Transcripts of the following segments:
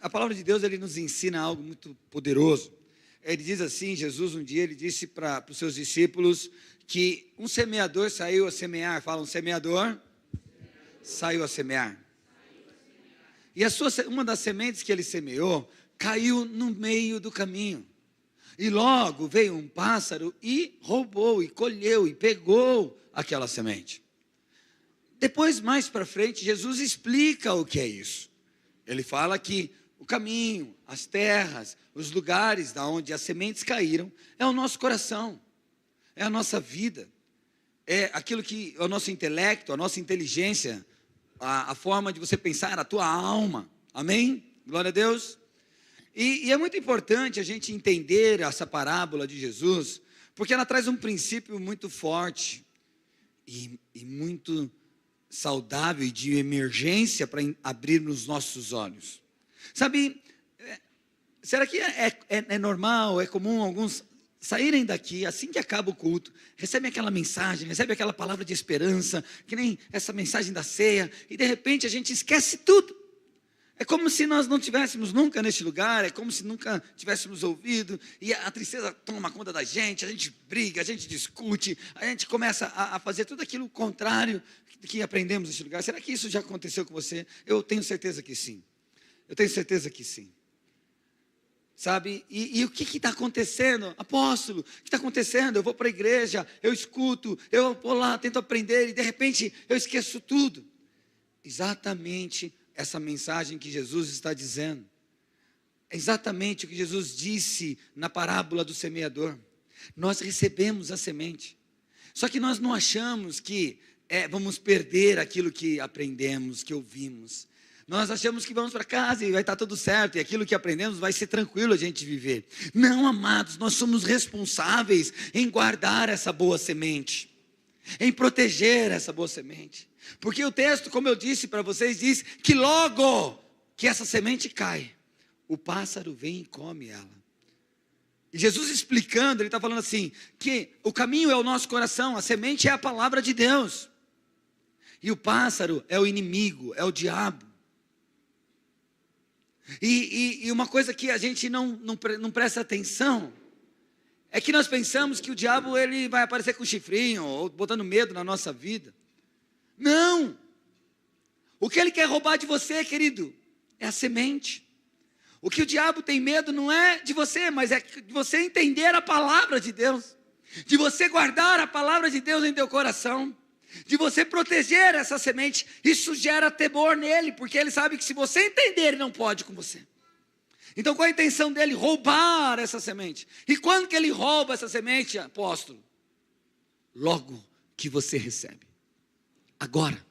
A palavra de Deus, ele nos ensina algo muito poderoso. Ele diz assim, Jesus um dia, ele disse para os seus discípulos que um semeador saiu a semear. Fala, um semeador saiu a semear. E uma das sementes que ele semeou caiu no meio do caminho. E logo veio um pássaro e roubou, e colheu, e pegou aquela semente. Depois, mais para frente, Jesus explica o que é isso. Ele fala que o caminho, as terras, os lugares onde as sementes caíram, é o nosso coração, é a nossa vida, é aquilo que é o nosso intelecto, a nossa inteligência, a forma de você pensar, a tua alma, amém? Glória a Deus. E é muito importante a gente entender essa parábola de Jesus, porque ela traz um princípio muito forte e muito saudável e de emergência para abrir nos nossos olhos. Sabe, será que é normal, é comum alguns saírem daqui, assim que acaba o culto, recebem aquela mensagem, recebem aquela palavra de esperança, que nem essa mensagem da ceia, e de repente a gente esquece tudo. É como se nós não estivéssemos nunca neste lugar, é como se nunca tivéssemos ouvido, e a tristeza toma conta da gente, a gente briga, a gente discute, a gente começa a fazer tudo aquilo contrário que aprendemos neste lugar. Será que isso já aconteceu com você? Eu tenho certeza que sim. Eu tenho certeza que sim. Sabe? E o que está acontecendo? Apóstolo, o que está acontecendo? Eu vou para a igreja, eu escuto, eu vou lá, tento aprender, e de repente eu esqueço tudo. Exatamente essa mensagem que Jesus está dizendo. É exatamente o que Jesus disse na parábola do semeador. Nós recebemos a semente. Só que nós não achamos que vamos perder aquilo que aprendemos, que ouvimos. Nós achamos que vamos para casa e vai estar tudo certo, e aquilo que aprendemos vai ser tranquilo a gente viver. Não, amados, nós somos responsáveis em guardar essa boa semente, em proteger essa boa semente. Porque o texto, como eu disse para vocês, diz que logo que essa semente cai, o pássaro vem e come ela. E Jesus explicando, ele está falando assim, que o caminho é o nosso coração, a semente é a palavra de Deus. E o pássaro é o inimigo, é o diabo. E uma coisa que a gente não presta atenção, é que nós pensamos que o diabo ele vai aparecer com chifrinho, ou botando medo na nossa vida. Não! O que ele quer roubar de você, querido, é a semente. O que o diabo tem medo não é de você, mas é de você entender a palavra de Deus, de você guardar a palavra de Deus em teu coração, de você proteger essa semente. Isso gera temor nele, porque ele sabe que se você entender, ele não pode com você. Então qual a intenção dele? Roubar essa semente. E quando que ele rouba essa semente, apóstolo? Logo que você recebe. Agora,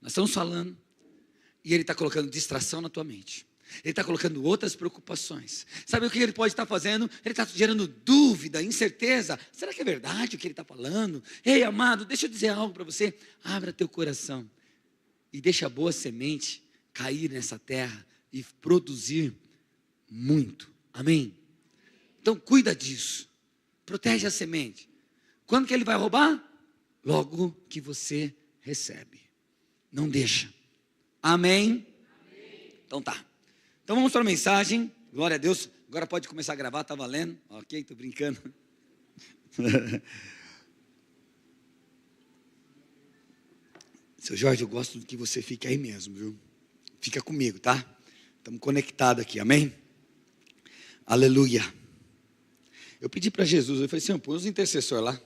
nós estamos falando, e ele está colocando distração na tua mente. Ele está colocando outras preocupações. Sabe o que ele pode estar fazendo? Ele está gerando dúvida, incerteza. Será que é verdade o que ele está falando? Ei, amado, deixa eu dizer algo para você. Abra teu coração e deixa a boa semente cair nessa terra e produzir muito. Amém? Então cuida disso. Protege a semente. Quando que ele vai roubar? Logo que você recebe. Não deixa. Amém? Então tá. Então vamos para a mensagem, glória a Deus. Agora pode começar a gravar, está valendo. Ok, estou brincando. Seu Jorge, eu gosto que você fique aí mesmo, viu? Fica comigo, tá? Estamos conectados aqui, amém? Aleluia. Eu pedi para Jesus, eu falei assim, põe os intercessores lá.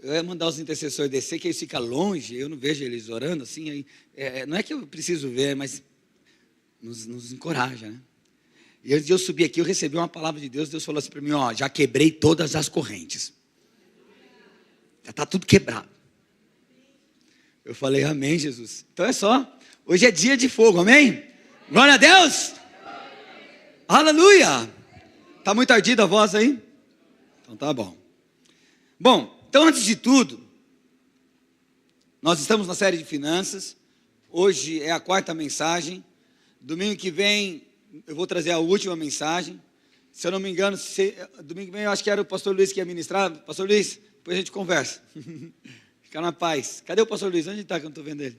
Eu ia mandar os intercessores descer, que eles ficam longe, eu não vejo eles orando assim. Aí, não é que eu preciso ver, mas nos encoraja, né? E antes de eu subir aqui, eu recebi uma palavra de Deus. Deus falou assim para mim, já quebrei todas as correntes. Já está tudo quebrado. Eu falei, amém, Jesus. Então é só, hoje é dia de fogo, amém? Glória a Deus! Aleluia! Está muito ardida a voz aí? Então tá bom. Bom, então antes de tudo, nós estamos na série de finanças. Hoje é a 4ª mensagem. Domingo que vem, eu vou trazer a última mensagem. Se eu não me engano, domingo que vem eu acho que era o pastor Luiz que ia ministrar. Pastor Luiz, depois a gente conversa. Fica na paz. Cadê o pastor Luiz? Onde está que eu não estou vendo ele?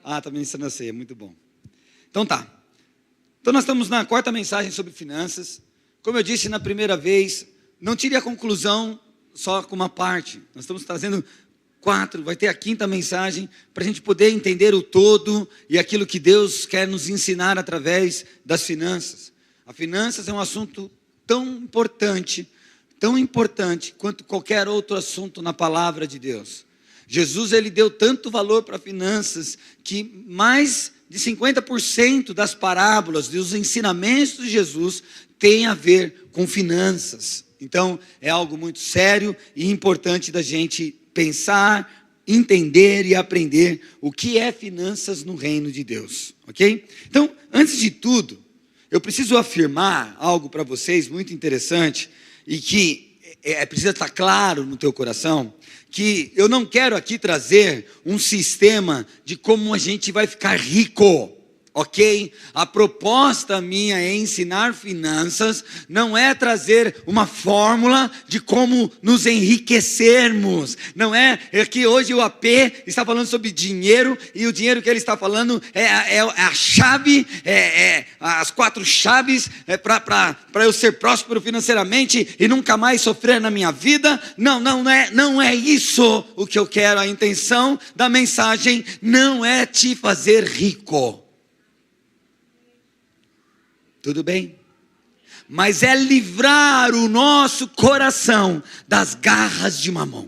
Está ministrando a ceia, muito bom. Então tá. Então nós estamos na quarta mensagem sobre finanças. Como eu disse na primeira vez, não tire a conclusão só com uma parte. Nós estamos trazendo 4, vai ter a quinta mensagem, para a gente poder entender o todo e aquilo que Deus quer nos ensinar através das finanças. A finanças é um assunto tão importante quanto qualquer outro assunto na palavra de Deus. Jesus, ele deu tanto valor para finanças, que mais de 50% das parábolas, dos ensinamentos de Jesus, tem a ver com finanças. Então, é algo muito sério e importante da gente pensar, entender e aprender o que é finanças no reino de Deus, ok? Então, antes de tudo, eu preciso afirmar algo para vocês muito interessante e que precisa estar claro no teu coração, que eu não quero aqui trazer um sistema de como a gente vai ficar rico, ok? A proposta minha é ensinar finanças, não é trazer uma fórmula de como nos enriquecermos. Não é que hoje o AP está falando sobre dinheiro, e o dinheiro que ele está falando é a chave, as 4 chaves para eu ser próspero financeiramente e nunca mais sofrer na minha vida. Não é isso o que eu quero. A intenção da mensagem não é te fazer rico. Tudo bem? Mas é livrar o nosso coração das garras de Mamon.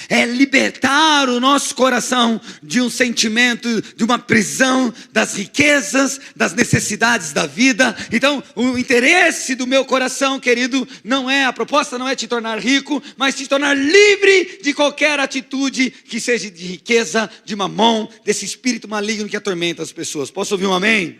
É libertar o nosso coração de um sentimento, de uma prisão das riquezas, das necessidades da vida. Então, o interesse do meu coração, querido, a proposta não é te tornar rico, mas te tornar livre de qualquer atitude que seja de riqueza, de Mamon, desse espírito maligno que atormenta as pessoas. Posso ouvir um amém?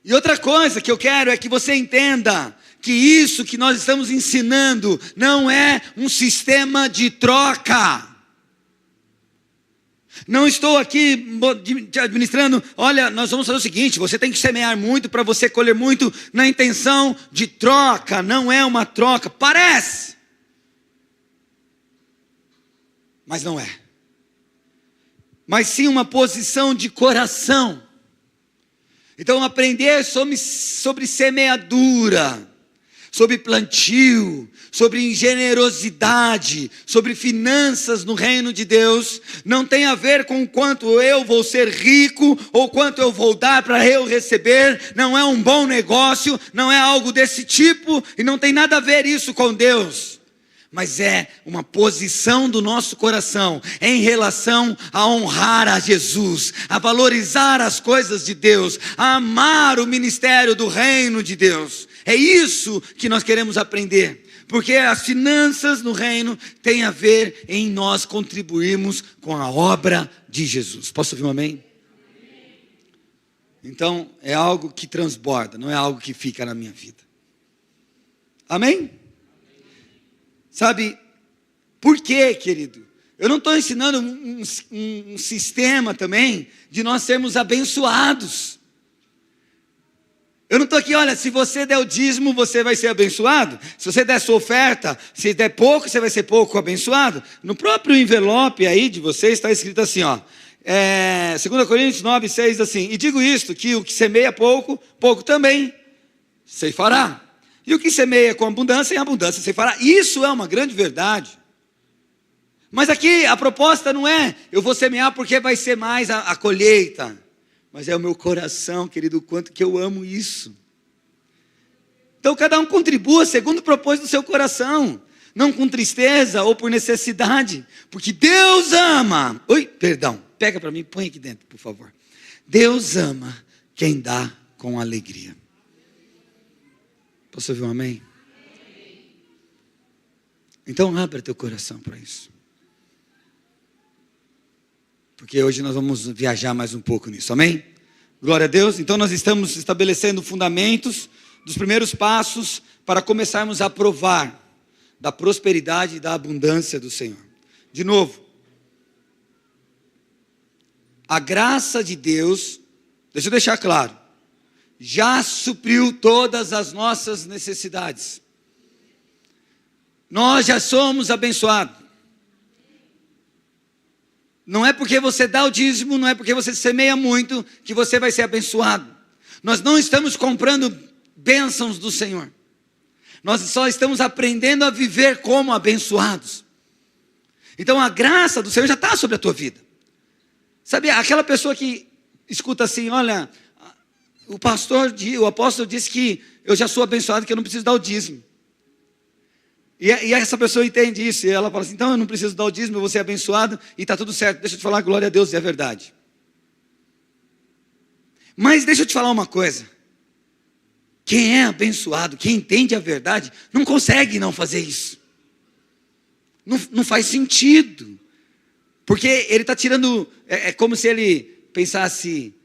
E outra coisa que eu quero é que você entenda que isso que nós estamos ensinando não é um sistema de troca. Não estou aqui te administrando, olha, nós vamos fazer o seguinte, você tem que semear muito para você colher muito, na intenção de troca. Não é uma troca, parece, mas não é. Mas sim uma posição de coração. Então, aprender sobre semeadura, sobre plantio, sobre generosidade, sobre finanças no reino de Deus, não tem a ver com quanto eu vou ser rico, ou quanto eu vou dar para eu receber. Não é um bom negócio, não é algo desse tipo, e não tem nada a ver isso com Deus. Mas é uma posição do nosso coração em relação a honrar a Jesus, a valorizar as coisas de Deus, a amar o ministério do reino de Deus. É isso que nós queremos aprender, porque as finanças no reino têm a ver em nós contribuirmos com a obra de Jesus. Posso ouvir um amém? Então, é algo que transborda, não é algo que fica na minha vida. Amém? Sabe, por quê, querido? Eu não estou ensinando um sistema também de nós sermos abençoados. Eu não estou aqui, olha, se você der o dízimo, você vai ser abençoado. Se você der sua oferta, se der pouco, você vai ser pouco abençoado. No próprio envelope aí de vocês está escrito assim, 2 Coríntios 9, 6, assim, e digo isto, que o que semeia pouco, pouco também ceifará. E o que semeia com abundância, em abundância ceifará. Isso é uma grande verdade. Mas aqui a proposta não é, eu vou semear porque vai ser mais a colheita. Mas é o meu coração, querido, o quanto que eu amo isso. Então cada um contribua segundo o propósito do seu coração. Não com tristeza ou por necessidade. Porque Deus ama. Pega para mim, põe aqui dentro, por favor. Deus ama quem dá com alegria. Posso ouvir um amém? Então abra teu coração para isso. Porque hoje nós vamos viajar mais um pouco nisso, amém? Glória a Deus. Então nós estamos estabelecendo fundamentos dos primeiros passos para começarmos a provar da prosperidade e da abundância do Senhor. De novo, a graça de Deus, deixa eu deixar claro, já supriu todas as nossas necessidades. Nós já somos abençoados. Não é porque você dá o dízimo, não é porque você semeia muito, que você vai ser abençoado. Nós não estamos comprando bênçãos do Senhor. Nós só estamos aprendendo a viver como abençoados. Então a graça do Senhor já está sobre a tua vida. Sabe, aquela pessoa que escuta assim, olha, o apóstolo disse que eu já sou abençoado, que eu não preciso dar o dízimo. E essa pessoa entende isso, e ela fala assim, então eu não preciso dar o dízimo, eu vou ser abençoado, e está tudo certo. Deixa eu te falar, glória a Deus, é verdade. Mas deixa eu te falar uma coisa. Quem é abençoado, quem entende a verdade, não consegue não fazer isso. Não faz sentido. Porque ele está tirando, é como se ele pensasse,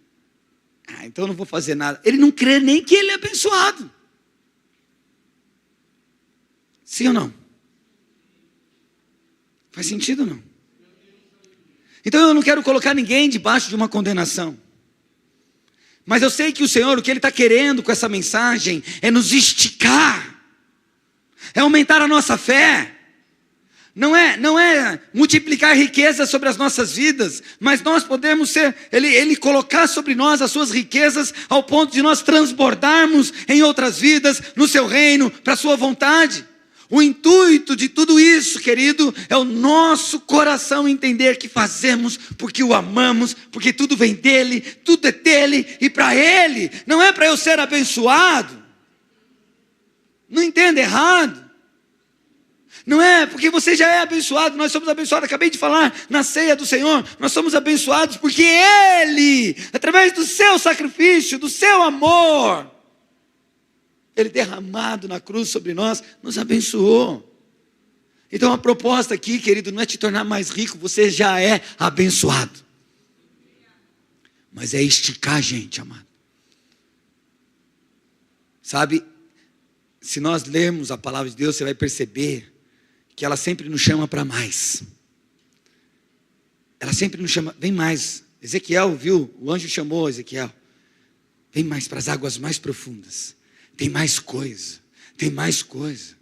então eu não vou fazer nada. Ele não crê nem que ele é abençoado. Sim ou não? Faz sentido ou não? Então eu não quero colocar ninguém debaixo de uma condenação. Mas eu sei que o Senhor, o que Ele está querendo com essa mensagem, é nos esticar. É aumentar a nossa fé. Não é multiplicar riquezas sobre as nossas vidas, mas nós podemos ser, Ele colocar sobre nós as suas riquezas, ao ponto de nós transbordarmos em outras vidas, no seu reino, para a sua vontade. O intuito de tudo isso, querido, é o nosso coração entender que fazemos porque o amamos, porque tudo vem dEle, tudo é dEle e para Ele. Não é para eu ser abençoado. Não entenda errado. Não é porque você já é abençoado, nós somos abençoados. Acabei de falar na ceia do Senhor, nós somos abençoados porque Ele, através do seu sacrifício, do seu amor, Ele derramado na cruz sobre nós, nos abençoou. Então a proposta aqui, querido, não é te tornar mais rico, você já é abençoado. Mas é esticar a gente, amado. Sabe, se nós lermos a palavra de Deus, você vai perceber que ela sempre nos chama para mais. Ela sempre nos chama, vem mais. Ezequiel, viu? O anjo chamou Ezequiel. Vem mais para as águas mais profundas. Tem mais coisa, tem mais coisa.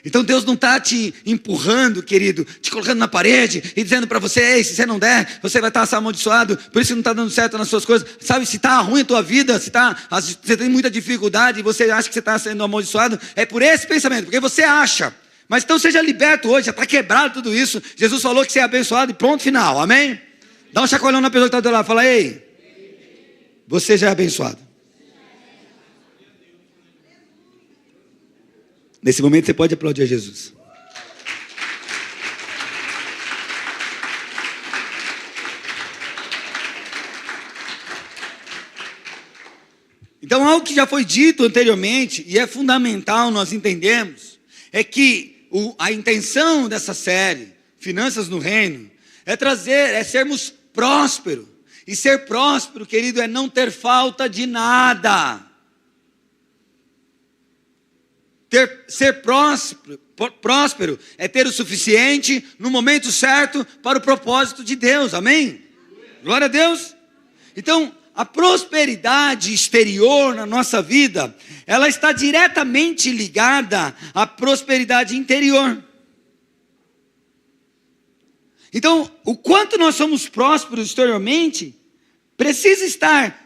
Então Deus não está te empurrando, querido, te colocando na parede e dizendo para você, ei, se você não der, você vai estar amaldiçoado, por isso não está dando certo nas suas coisas. Sabe, se está ruim a tua vida, se você tem muita dificuldade e você acha que você está sendo amaldiçoado, é por esse pensamento, porque você acha. Mas então seja liberto hoje, já está quebrado tudo isso. Jesus falou que você é abençoado e pronto, final, amém? Dá um chacoalhão na pessoa que está do lado, fala, ei, você já é abençoado. Nesse momento você pode aplaudir a Jesus. Então algo que já foi dito anteriormente, e é fundamental nós entendermos, é que a intenção dessa série, Finanças no Reino, é sermos prósperos. E ser próspero, querido, é não ter falta de nada. Ser próspero é ter o suficiente no momento certo para o propósito de Deus, amém? Glória a Deus. Então, a prosperidade exterior na nossa vida, ela está diretamente ligada à prosperidade interior. Então, o quanto nós somos prósperos exteriormente, precisa estar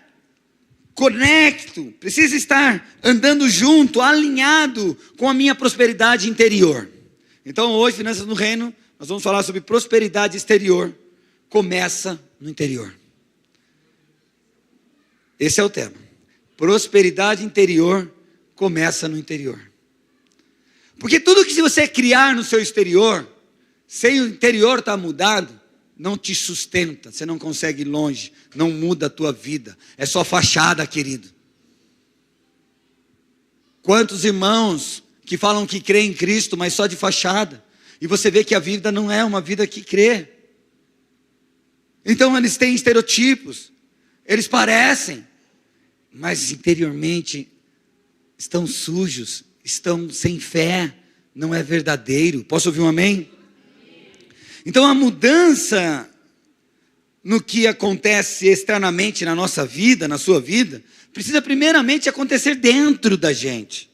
conecto, precisa estar andando junto, alinhado com a minha prosperidade interior. Então hoje, Finanças no Reino, nós vamos falar sobre prosperidade exterior, começa no interior. Esse é o tema. Prosperidade interior, começa no interior. Porque tudo que você criar no seu exterior, sem o interior estar mudado, não te sustenta, você não consegue ir longe, não muda a tua vida, é só fachada, querido. Quantos irmãos que falam que crê em Cristo, mas só de fachada, e você vê que a vida não é uma vida que crê. Então eles têm estereotipos, eles parecem, mas interiormente estão sujos, estão sem fé, não é verdadeiro. Posso ouvir um amém? Então a mudança no que acontece externamente na nossa vida, na sua vida, precisa primeiramente acontecer dentro da gente.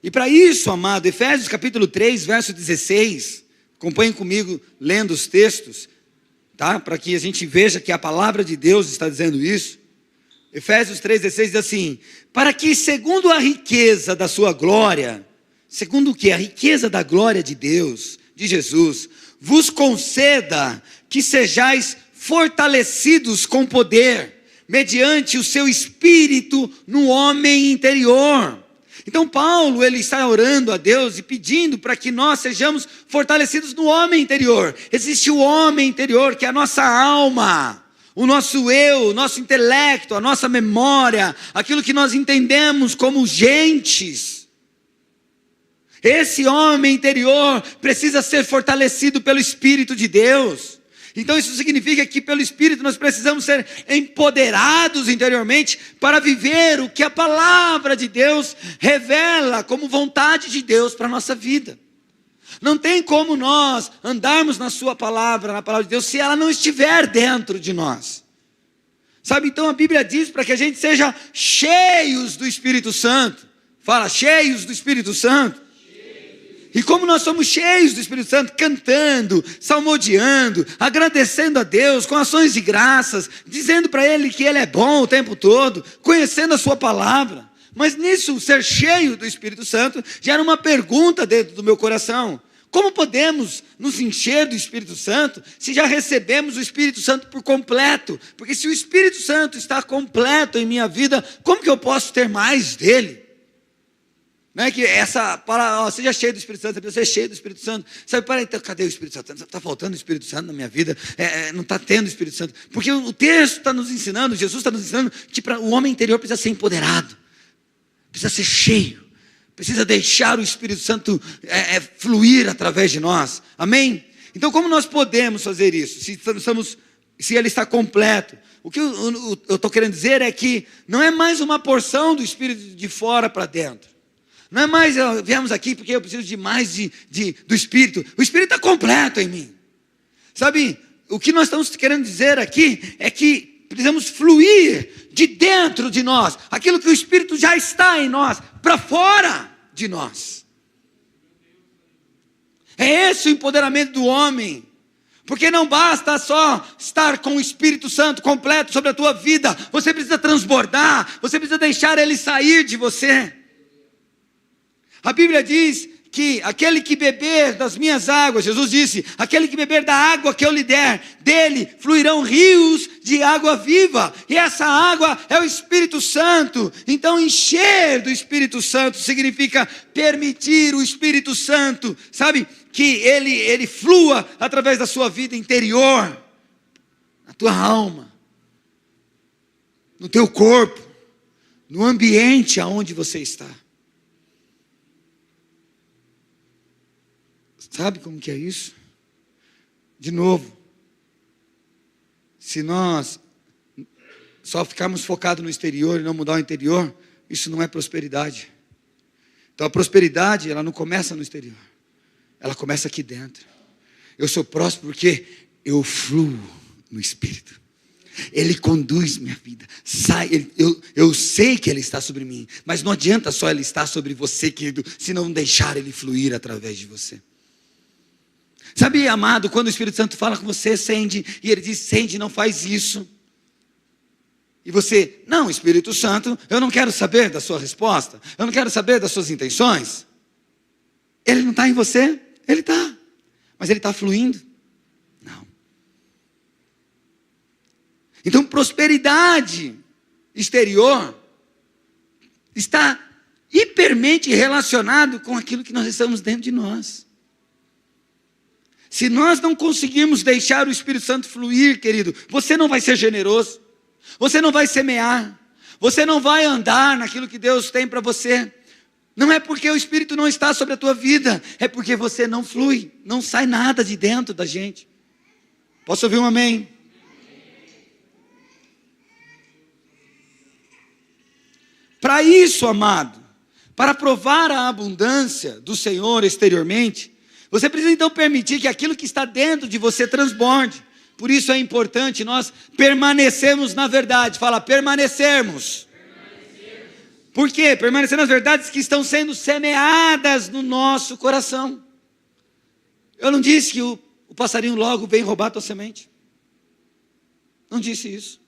E para isso, amado, Efésios capítulo 3, verso 16, acompanhem comigo lendo os textos, tá? Para que a gente veja que a palavra de Deus está dizendo isso. Efésios 3,16 diz assim: para que segundo a riqueza da sua glória, segundo o que? A riqueza da glória de Deus, de Jesus, vos conceda que sejais fortalecidos com poder, mediante o seu espírito no homem interior. Então Paulo, ele está orando a Deus e pedindo para que nós sejamos fortalecidos no homem interior. Existe o homem interior, que é a nossa alma, o nosso eu, o nosso intelecto, a nossa memória, aquilo que nós entendemos como gentes. Esse homem interior precisa ser fortalecido pelo Espírito de Deus. Então isso significa que pelo Espírito nós precisamos ser empoderados interiormente para viver o que a palavra de Deus revela como vontade de Deus para a nossa vida. Não tem como nós andarmos na sua palavra, na palavra de Deus, se ela não estiver dentro de nós. Sabe, então a Bíblia diz para que a gente seja cheios do Espírito Santo. Fala, cheios do Espírito Santo. E como nós somos cheios do Espírito Santo, cantando, salmodiando, agradecendo a Deus com ações de graças, dizendo para Ele que Ele é bom o tempo todo, conhecendo a sua palavra. Mas nisso, ser cheio do Espírito Santo, gera uma pergunta dentro do meu coração: como podemos nos encher do Espírito Santo se já recebemos o Espírito Santo por completo? Porque se o Espírito Santo está completo em minha vida, como que eu posso ter mais dele? Não é que essa palavra, seja cheio do Espírito Santo, você precisa ser cheio do Espírito Santo. Sabe, para então, cadê o Espírito Santo? Está faltando o Espírito Santo na minha vida, não está tendo o Espírito Santo. Porque o texto está nos ensinando, Jesus está nos ensinando que o homem interior precisa ser empoderado, precisa ser cheio, precisa deixar o Espírito Santo fluir através de nós. Amém? Então como nós podemos fazer isso? Se ele está completo. O que eu estou querendo dizer é que não é mais uma porção do Espírito de fora para dentro. Não é mais, viemos aqui porque eu preciso de mais do Espírito. O Espírito está completo em mim. Sabe, o que nós estamos querendo dizer aqui é que precisamos fluir de dentro de nós, aquilo que o Espírito já está em nós, para fora de nós. É esse o empoderamento do homem. Porque não basta só estar com o Espírito Santo completo sobre a tua vida. Você precisa transbordar, você precisa deixar ele sair de você. A Bíblia diz que aquele que beber das minhas águas, Jesus disse, aquele que beber da água que eu lhe der, dele fluirão rios de água viva. E essa água é o Espírito Santo. Então encher do Espírito Santo significa permitir o Espírito Santo, sabe, que ele flua através da sua vida interior, na tua alma, no teu corpo, no ambiente aonde você está. Sabe como que é isso? De novo, se nós só ficarmos focados no exterior e não mudar o interior, isso não é prosperidade. Então a prosperidade, ela não começa no exterior, ela começa aqui dentro. Eu sou próspero porque eu fluo no Espírito. Ele conduz minha vida. Eu sei que Ele está sobre mim, mas não adianta só Ele estar sobre você, querido, se não deixar Ele fluir através de você. Sabe, amado, quando o Espírito Santo fala com você, Sandy, e ele diz, Sandy, não faz isso. E você, não, Espírito Santo, eu não quero saber da sua resposta, eu não quero saber das suas intenções. Ele não está em você? Ele está. Mas ele está fluindo? Não. Então, prosperidade exterior está hipermente relacionado com aquilo que nós estamos dentro de nós. Se nós não conseguirmos deixar o Espírito Santo fluir, querido, você não vai ser generoso, você não vai semear, você não vai andar naquilo que Deus tem para você. Não é porque o Espírito não está sobre a tua vida, é porque você não flui, não sai nada de dentro da gente. Posso ouvir um amém? Para isso, amado, para provar a abundância do Senhor exteriormente, você precisa então permitir que aquilo que está dentro de você transborde. Por isso é importante nós permanecermos na verdade. Fala, permanecermos. Por quê? Permanecer nas verdades que estão sendo semeadas no nosso coração. Eu não disse que o passarinho logo vem roubar a tua semente. Não disse isso.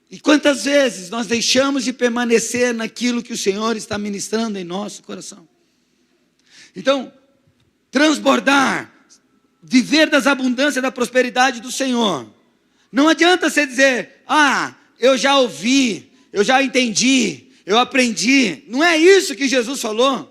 E quantas vezes nós deixamos de permanecer naquilo que o Senhor está ministrando em nosso coração? Então, transbordar, viver das abundâncias da prosperidade do Senhor. Não adianta você dizer, eu já ouvi, eu já entendi, eu aprendi. Não é isso que Jesus falou.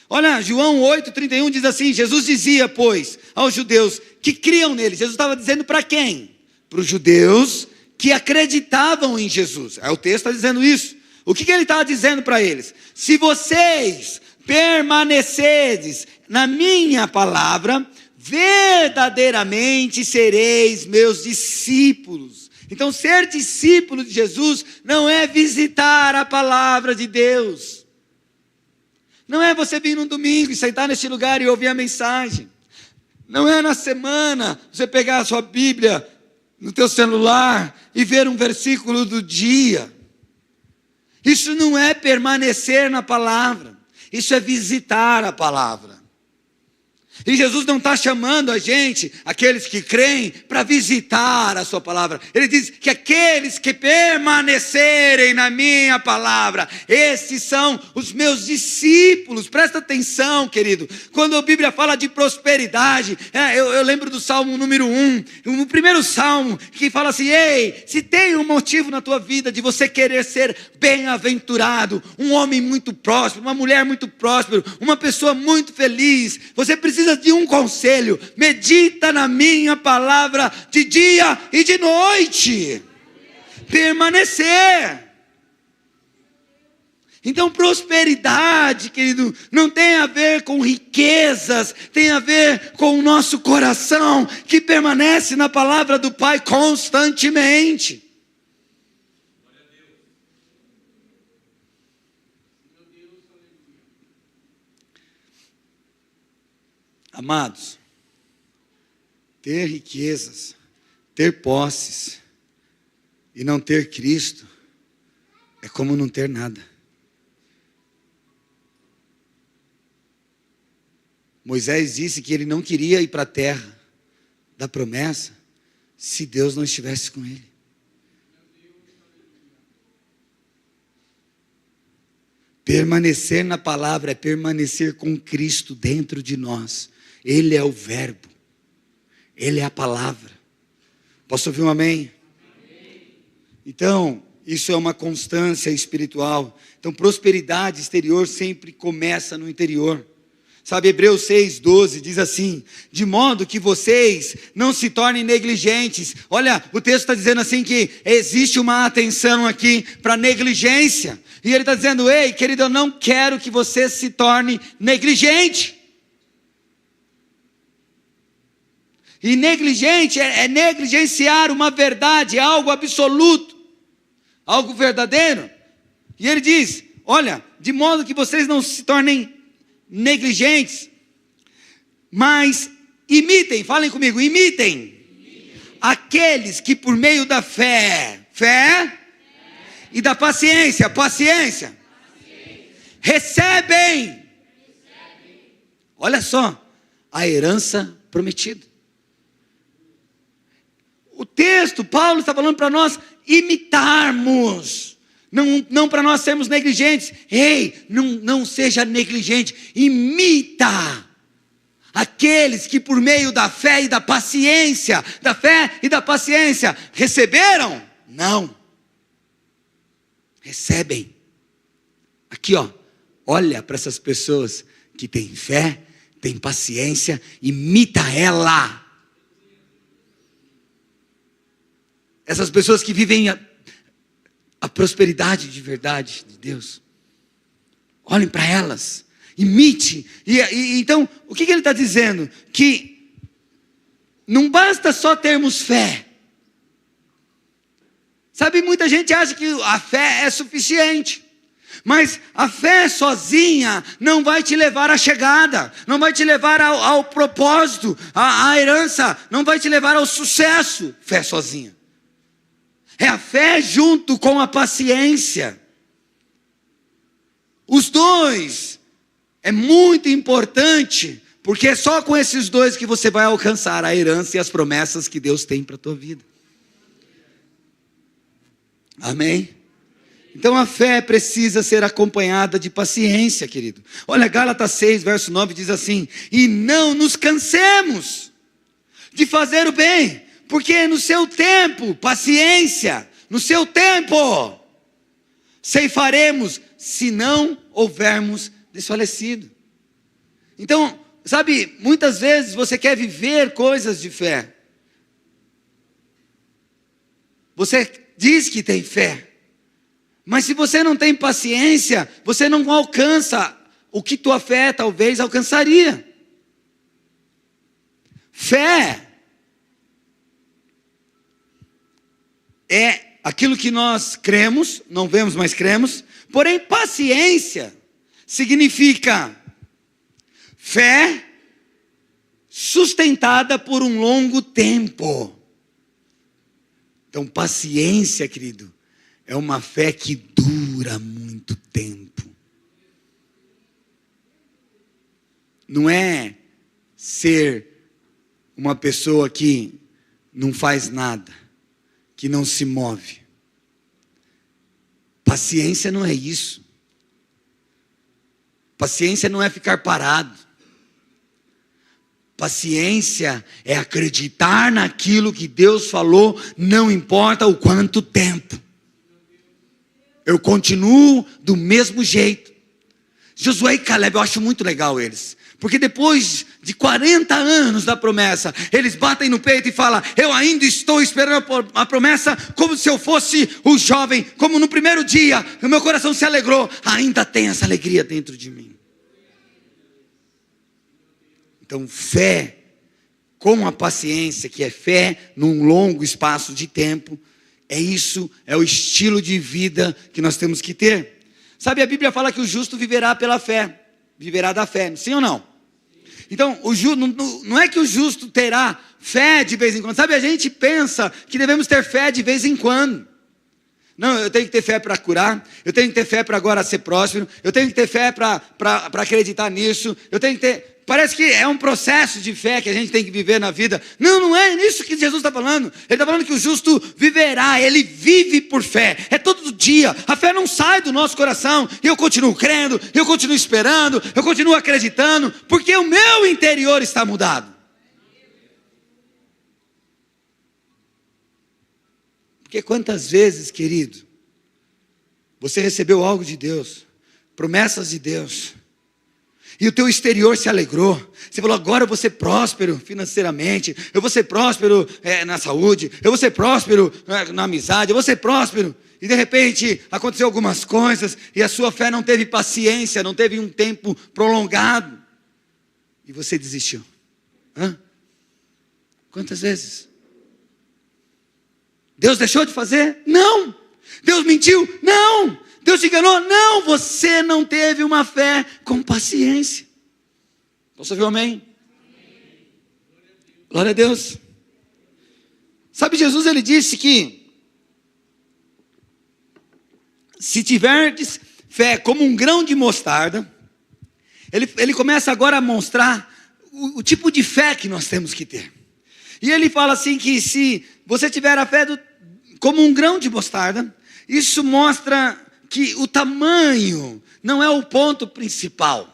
Olha, João 8,31 diz assim, Jesus dizia, pois, aos judeus que criam nele. Jesus estava dizendo para quem? Para os judeus que acreditavam em Jesus. O texto está dizendo isso. O que ele estava dizendo para eles? Se vocês permanecerdes na minha palavra, verdadeiramente sereis meus discípulos. Então, ser discípulo de Jesus não é visitar a palavra de Deus. Não é você vir num domingo e sentar neste lugar e ouvir a mensagem. Não é na semana você pegar a sua Bíblia no teu celular e ver um versículo do dia. Isso não é permanecer na palavra. Isso é visitar a palavra. E Jesus não está chamando a gente, aqueles que creem, para visitar a sua palavra. Ele diz que aqueles que permanecerem na minha palavra, esses são os meus discípulos. Presta atenção, querido. Quando a Bíblia fala de prosperidade, eu lembro do Salmo número 1, o primeiro Salmo, que fala assim, ei, se tem um motivo na tua vida de você querer ser bem-aventurado, um homem muito próspero, uma mulher muito próspera, uma pessoa muito feliz, você precisa de um conselho: medita na minha palavra de dia e de noite. Permanecer. Então, prosperidade, querido, não tem a ver com riquezas, tem a ver com o nosso coração, que permanece na palavra do Pai constantemente. Amados, ter riquezas, ter posses e não ter Cristo é como não ter nada. Moisés disse que ele não queria ir para a terra da promessa se Deus não estivesse com ele. Permanecer na palavra é permanecer com Cristo dentro de nós. Ele é o verbo. Ele é a palavra. Posso ouvir um amém? Amém. Então, isso é uma constância espiritual. Então, prosperidade exterior sempre começa no interior. Sabe, Hebreus 6,12 diz assim, de modo que vocês não se tornem negligentes. Olha, o texto está dizendo assim que existe uma atenção aqui para negligência. E ele está dizendo, ei, querido, eu não quero que você se torne negligente. E negligente é negligenciar uma verdade, algo absoluto, algo verdadeiro. E ele diz, olha, de modo que vocês não se tornem negligentes, mas imitem, falem comigo, imitem aqueles que por meio da fé e da paciência, recebem, olha só, a herança prometida. O texto, Paulo está falando para nós imitarmos, não para nós sermos negligentes. Ei, não seja negligente, imita aqueles que por meio da fé e da paciência, receberam? Não, recebem. Aqui olha para essas pessoas que têm fé, têm paciência, imita ela. Essas pessoas que vivem a prosperidade de verdade de Deus. Olhem para elas, imite. Então, o que ele está dizendo? Que não basta só termos fé. Sabe, muita gente acha que a fé é suficiente. Mas a fé sozinha não vai te levar à chegada, não vai te levar ao propósito, à herança, não vai te levar ao sucesso. Fé sozinha. É a fé junto com a paciência. Os dois é muito importante, porque é só com esses dois que você vai alcançar a herança e as promessas que Deus tem para a tua vida. Amém? Então a fé precisa ser acompanhada de paciência, querido. Olha, Gálatas 6, verso 9 diz assim: e não nos cansemos de fazer o bem, porque no seu tempo, paciência, no seu tempo, ceifaremos, se não houvermos desfalecido. Então, sabe, muitas vezes você quer viver coisas de fé. Você diz que tem fé, mas se você não tem paciência, você não alcança o que tua fé talvez alcançaria. Fé é aquilo que nós cremos, não vemos, mas cremos. Porém, paciência significa fé sustentada por um longo tempo. Então, paciência, querido, é uma fé que dura muito tempo. Não é ser uma pessoa que não faz nada, que não se move. Paciência não é isso. Paciência não é ficar parado. Paciência é acreditar naquilo que Deus falou, não importa o quanto tempo. Eu continuo do mesmo jeito. Josué e Caleb, eu acho muito legal eles. Porque depois de 40 anos da promessa, eles batem no peito e falam: eu ainda estou esperando a promessa, como se eu fosse o jovem, como no primeiro dia, o meu coração se alegrou, ainda tem essa alegria dentro de mim. Então, fé com a paciência, que é fé num longo espaço de tempo, é o estilo de vida que nós temos que ter. Sabe, a Bíblia fala que o justo viverá pela fé, viverá da fé, sim ou não? Então, não é que o justo terá fé de vez em quando. Sabe, a gente pensa que devemos ter fé de vez em quando. Não, eu tenho que ter fé para curar, eu tenho que ter fé para agora ser próspero, eu tenho que ter fé para acreditar nisso, eu tenho que ter... Parece que é um processo de fé que a gente tem que viver na vida. Não, não é nisso que Jesus está falando. Ele está falando que o justo viverá, ele vive por fé. É todo dia, a fé não sai do nosso coração. Eu continuo crendo, eu continuo esperando, eu continuo acreditando, porque o meu interior está mudado. Porque quantas vezes, querido, você recebeu algo de Deus, promessas de Deus, e o teu exterior se alegrou. Você falou: agora eu vou ser próspero financeiramente, eu vou ser próspero na saúde, eu vou ser próspero na amizade, eu vou ser próspero. E de repente aconteceu algumas coisas, e a sua fé não teve paciência, não teve um tempo prolongado, e você desistiu. Quantas vezes? Deus deixou de fazer? Não. Deus mentiu? Não. Deus te enganou? Não, você não teve uma fé com paciência. Você viu amém? Glória a Deus. Sabe, Jesus, ele disse que se tiverdes fé como um grão de mostarda, ele começa agora a mostrar o tipo de fé que nós temos que ter. E ele fala assim que se você tiver a fé como um grão de mostarda, isso mostra que o tamanho não é o ponto principal.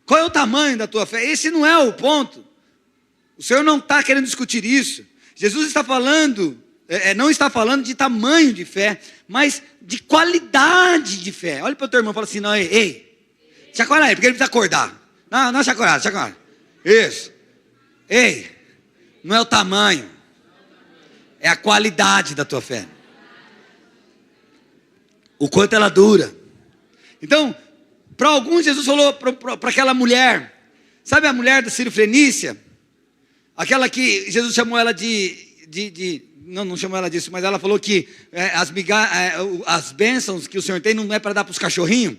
Qual é o tamanho da tua fé? Esse não é o ponto. O Senhor não está querendo discutir isso. Jesus está falando, não está falando de tamanho de fé, mas de qualidade de fé. Olha para o teu irmão e fala assim: não, ei, chacoalha aí, porque ele precisa acordar. Não, chacoalha. Isso. Ei, não é o tamanho, é a qualidade da tua fé. O quanto ela dura. Então, para alguns, Jesus falou para aquela mulher, sabe a mulher da Sírio-Fenícia? Aquela que Jesus chamou ela não chamou ela disso, mas ela falou que as bênçãos que o Senhor tem não é para dar para os cachorrinhos.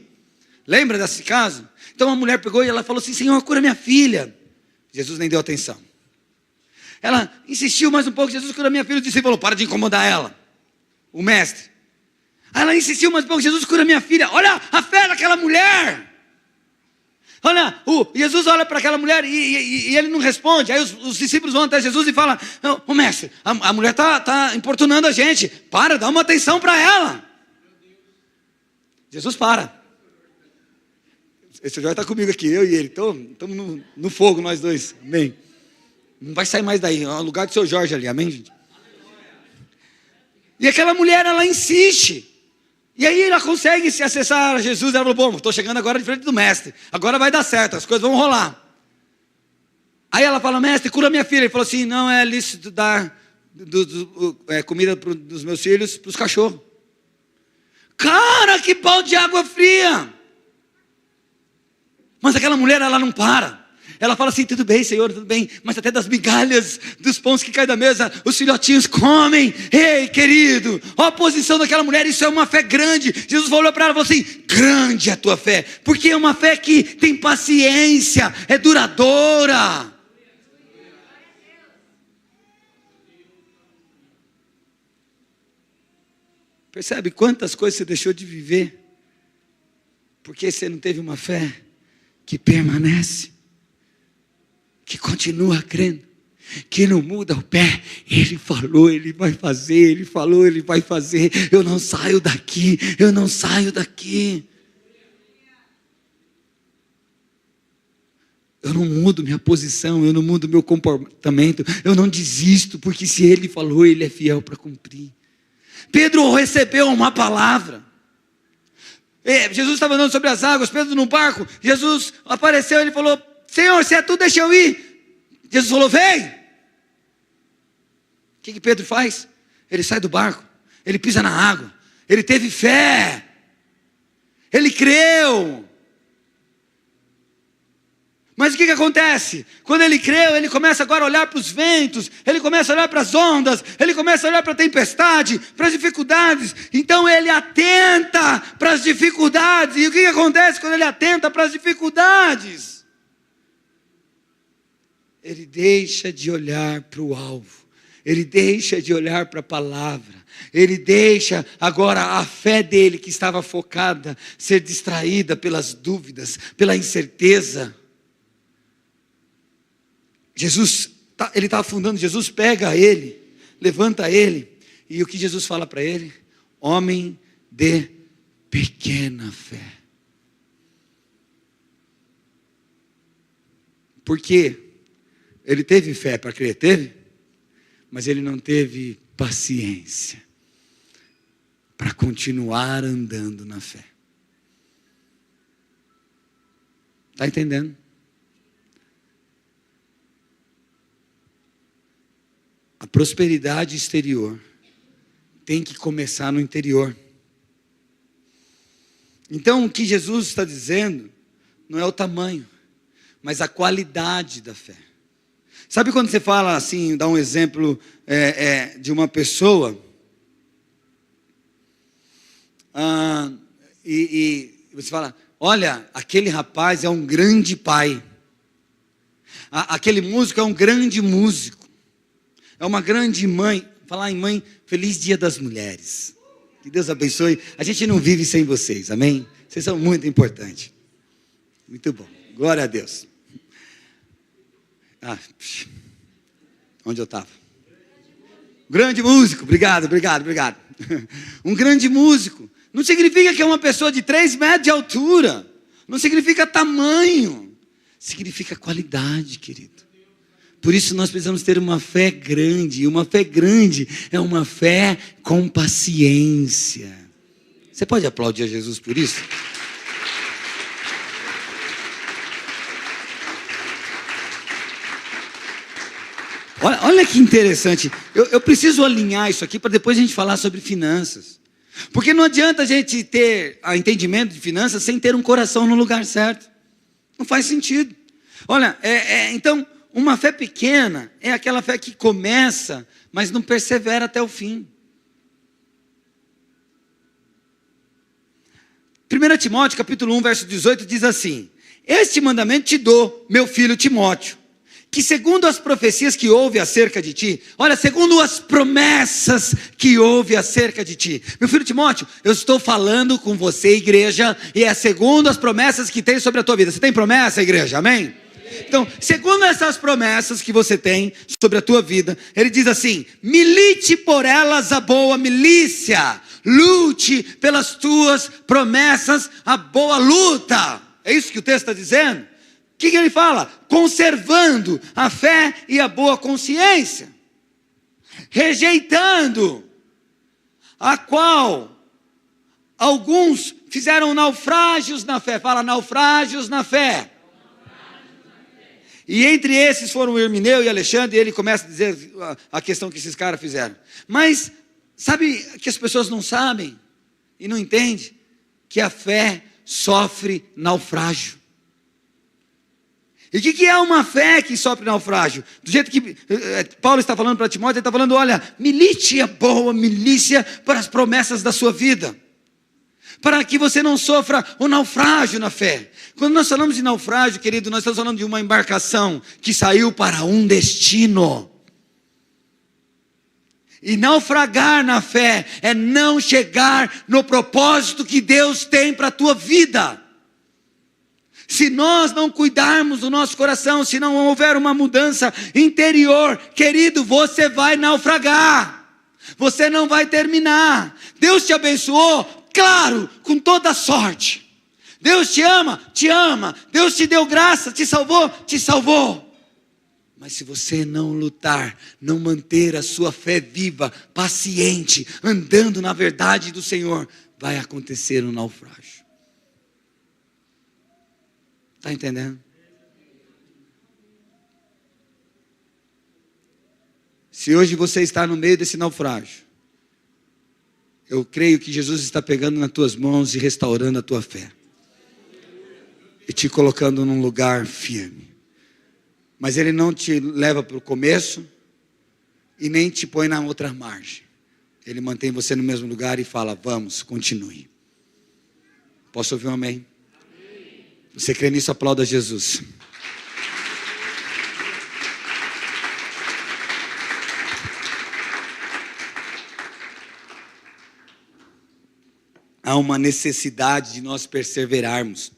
Lembra desse caso? Então a mulher pegou e ela falou assim: Senhor, cura minha filha. Jesus nem deu atenção. Ela insistiu mais um pouco: Jesus, cura minha filha. O discípulo falou: para de incomodar ela, o mestre. Ela insistiu mais um pouco: Jesus, cura minha filha. Olha a fé daquela mulher. Olha, Jesus olha para aquela mulher e ele não responde. Aí os discípulos vão até Jesus e falam: ô mestre, a mulher está importunando a gente. Dá uma atenção para ela. Jesus para. Esse Jorge está comigo aqui, eu e ele. Estamos no fogo nós dois. Amém. Não vai sair mais daí. É o lugar do seu Jorge ali. Amém, gente? E aquela mulher, ela insiste. E aí ela consegue se acessar a Jesus. Ela falou: bom, estou chegando agora de frente do mestre. Agora vai dar certo, as coisas vão rolar. Aí ela fala: mestre, cura minha filha. Ele falou assim: não é lícito dar comida dos meus filhos para os cachorros. Cara, que balde de água fria. Mas aquela mulher, ela não para. Ela fala assim: tudo bem, Senhor, tudo bem. Mas até das migalhas, dos pães que caem da mesa, os filhotinhos comem. Ei, querido, olha a posição daquela mulher. Isso é uma fé grande. Jesus falou para ela e falou assim: grande é a tua fé. Porque é uma fé que tem paciência, é duradoura. Percebe quantas coisas você deixou de viver porque você não teve uma fé que permanece, que continua crendo, que não muda o pé. Ele falou, ele vai fazer. Ele falou, ele vai fazer. Eu não saio daqui, eu não saio daqui. Eu não mudo minha posição, eu não mudo meu comportamento, eu não desisto, porque se ele falou, ele é fiel para cumprir. Pedro recebeu uma palavra. Jesus estava andando sobre as águas, Pedro no barco. Jesus apareceu, ele falou: Senhor, se é tu, deixa eu ir. Jesus falou: vem. O que Pedro faz? Ele sai do barco, ele pisa na água, ele teve fé, ele creu. Mas o que acontece? Quando ele creu, ele começa agora a olhar para os ventos, ele começa a olhar para as ondas, ele começa a olhar para a tempestade, para as dificuldades. Então ele atenta para as dificuldades. E o que acontece quando ele atenta para as dificuldades? Ele deixa de olhar para o alvo, ele deixa de olhar para a palavra, ele deixa agora a fé dele, que estava focada, ser distraída pelas dúvidas, pela incerteza. Jesus, ele está afundando. Jesus pega ele, levanta ele, e o que Jesus fala para ele? Homem de pequena fé. Porque ele teve fé para crer, teve, mas ele não teve paciência para continuar andando na fé. Está entendendo? A prosperidade exterior tem que começar no interior. Então o que Jesus está dizendo não é o tamanho, mas a qualidade da fé. Sabe quando você fala assim, dá um exemplo de uma pessoa, e você fala: olha, aquele rapaz é um grande pai, aquele músico é um grande músico, é uma grande mãe. Falar em mãe, feliz Dia das Mulheres. Que Deus abençoe. A gente não vive sem vocês, amém? Vocês são muito importantes. Muito bom, glória a Deus. Onde eu estava? Grande músico, obrigado. Um grande músico não significa que é uma pessoa de 3 metros de altura, não significa tamanho, significa qualidade, querido. Por isso nós precisamos ter uma fé grande, e uma fé grande é uma fé com paciência. Você pode aplaudir a Jesus por isso? Olha que interessante, eu preciso alinhar isso aqui para depois a gente falar sobre finanças. Porque não adianta a gente ter entendimento de finanças sem ter um coração no lugar certo. Não faz sentido. Olha, então, uma fé pequena é aquela fé que começa, mas não persevera até o fim. 1 Timóteo capítulo 1, verso 18 diz assim: este mandamento te dou, meu filho Timóteo, que segundo as profecias que houve acerca de ti, olha, segundo as promessas que houve acerca de ti. Meu filho Timóteo, eu estou falando com você, igreja, e é segundo as promessas que tem sobre a tua vida. Você tem promessa, igreja? Amém? Então, segundo essas promessas que você tem sobre a tua vida, ele diz assim: milite por elas a boa milícia, lute pelas tuas promessas a boa luta. É isso que o texto está dizendo. O que ele fala? Conservando a fé e a boa consciência, rejeitando a qual alguns fizeram naufrágios na fé. Fala, naufrágios na fé. E entre esses foram o Hermineu e Alexandre, e ele começa a dizer a questão que esses caras fizeram. Mas, sabe que as pessoas não sabem e não entendem? Que a fé sofre naufrágio. E o que é uma fé que sofre naufrágio? Do jeito que Paulo está falando para Timóteo, ele está falando, olha, milite a boa milícia para as promessas da sua vida, para que você não sofra o naufrágio na fé. Quando nós falamos de naufrágio, querido, nós estamos falando de uma embarcação que saiu para um destino. E naufragar na fé é não chegar no propósito que Deus tem para a tua vida. Se nós não cuidarmos do nosso coração, se não houver uma mudança interior, querido, você vai naufragar. Você não vai terminar. Deus te abençoou, claro, com toda sorte. Deus te ama, te ama. Deus te deu graça, te salvou, te salvou. Mas se você não lutar, não manter a sua fé viva, paciente, andando na verdade do Senhor, vai acontecer um naufrágio. Está entendendo? Se hoje você está no meio desse naufrágio, eu creio que Jesus está pegando nas tuas mãos e restaurando a tua fé. E te colocando num lugar firme. Mas Ele não te leva para o começo e nem te põe na outra margem. Ele mantém você no mesmo lugar e fala, vamos, continue. Posso ouvir um amém? Você crê nisso? Aplauda Jesus. Há uma necessidade de nós perseverarmos.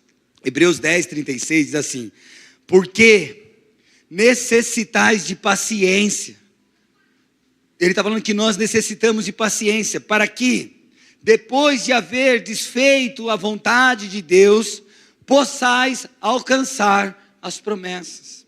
Hebreus 10, 36 diz assim: porque necessitais de paciência. Ele está falando que nós necessitamos de paciência, para que, depois de haver desfeito a vontade de Deus, possais alcançar as promessas.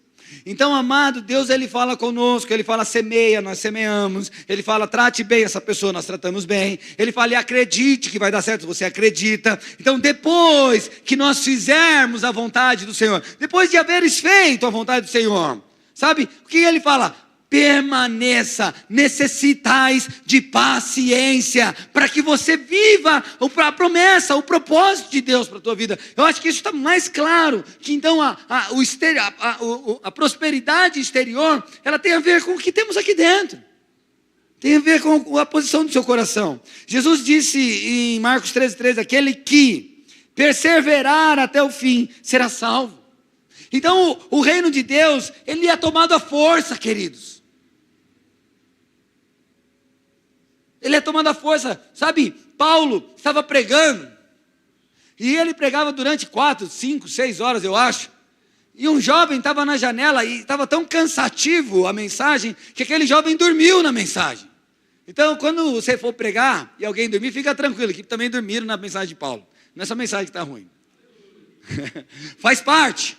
Então, amado, Deus, Ele fala conosco, Ele fala semeia, nós semeamos. Ele fala trate bem essa pessoa, nós tratamos bem. Ele fala e acredite que vai dar certo, você acredita. Então, depois que nós fizermos a vontade do Senhor, depois de haveres feito a vontade do Senhor, sabe, o que Ele fala? Permaneça, necessitais de paciência, para que você viva a promessa, o propósito de Deus para a tua vida. Eu acho que isso está mais claro, que então a prosperidade exterior, ela tem a ver com o que temos aqui dentro. Tem a ver com a posição do seu coração. Jesus disse em Marcos 13:13, aquele que perseverar até o fim, será salvo. Então o reino de Deus, ele é tomado à força, queridos. Ele é tomado à força, sabe, Paulo estava pregando, e ele pregava durante 4, 5, 6 horas, eu acho, e um jovem estava na janela, e estava tão cansativo a mensagem, que aquele jovem dormiu na mensagem. Então, quando você for pregar, e alguém dormir, fica tranquilo, que também dormiram na mensagem de Paulo, não é essa mensagem que está ruim, faz parte,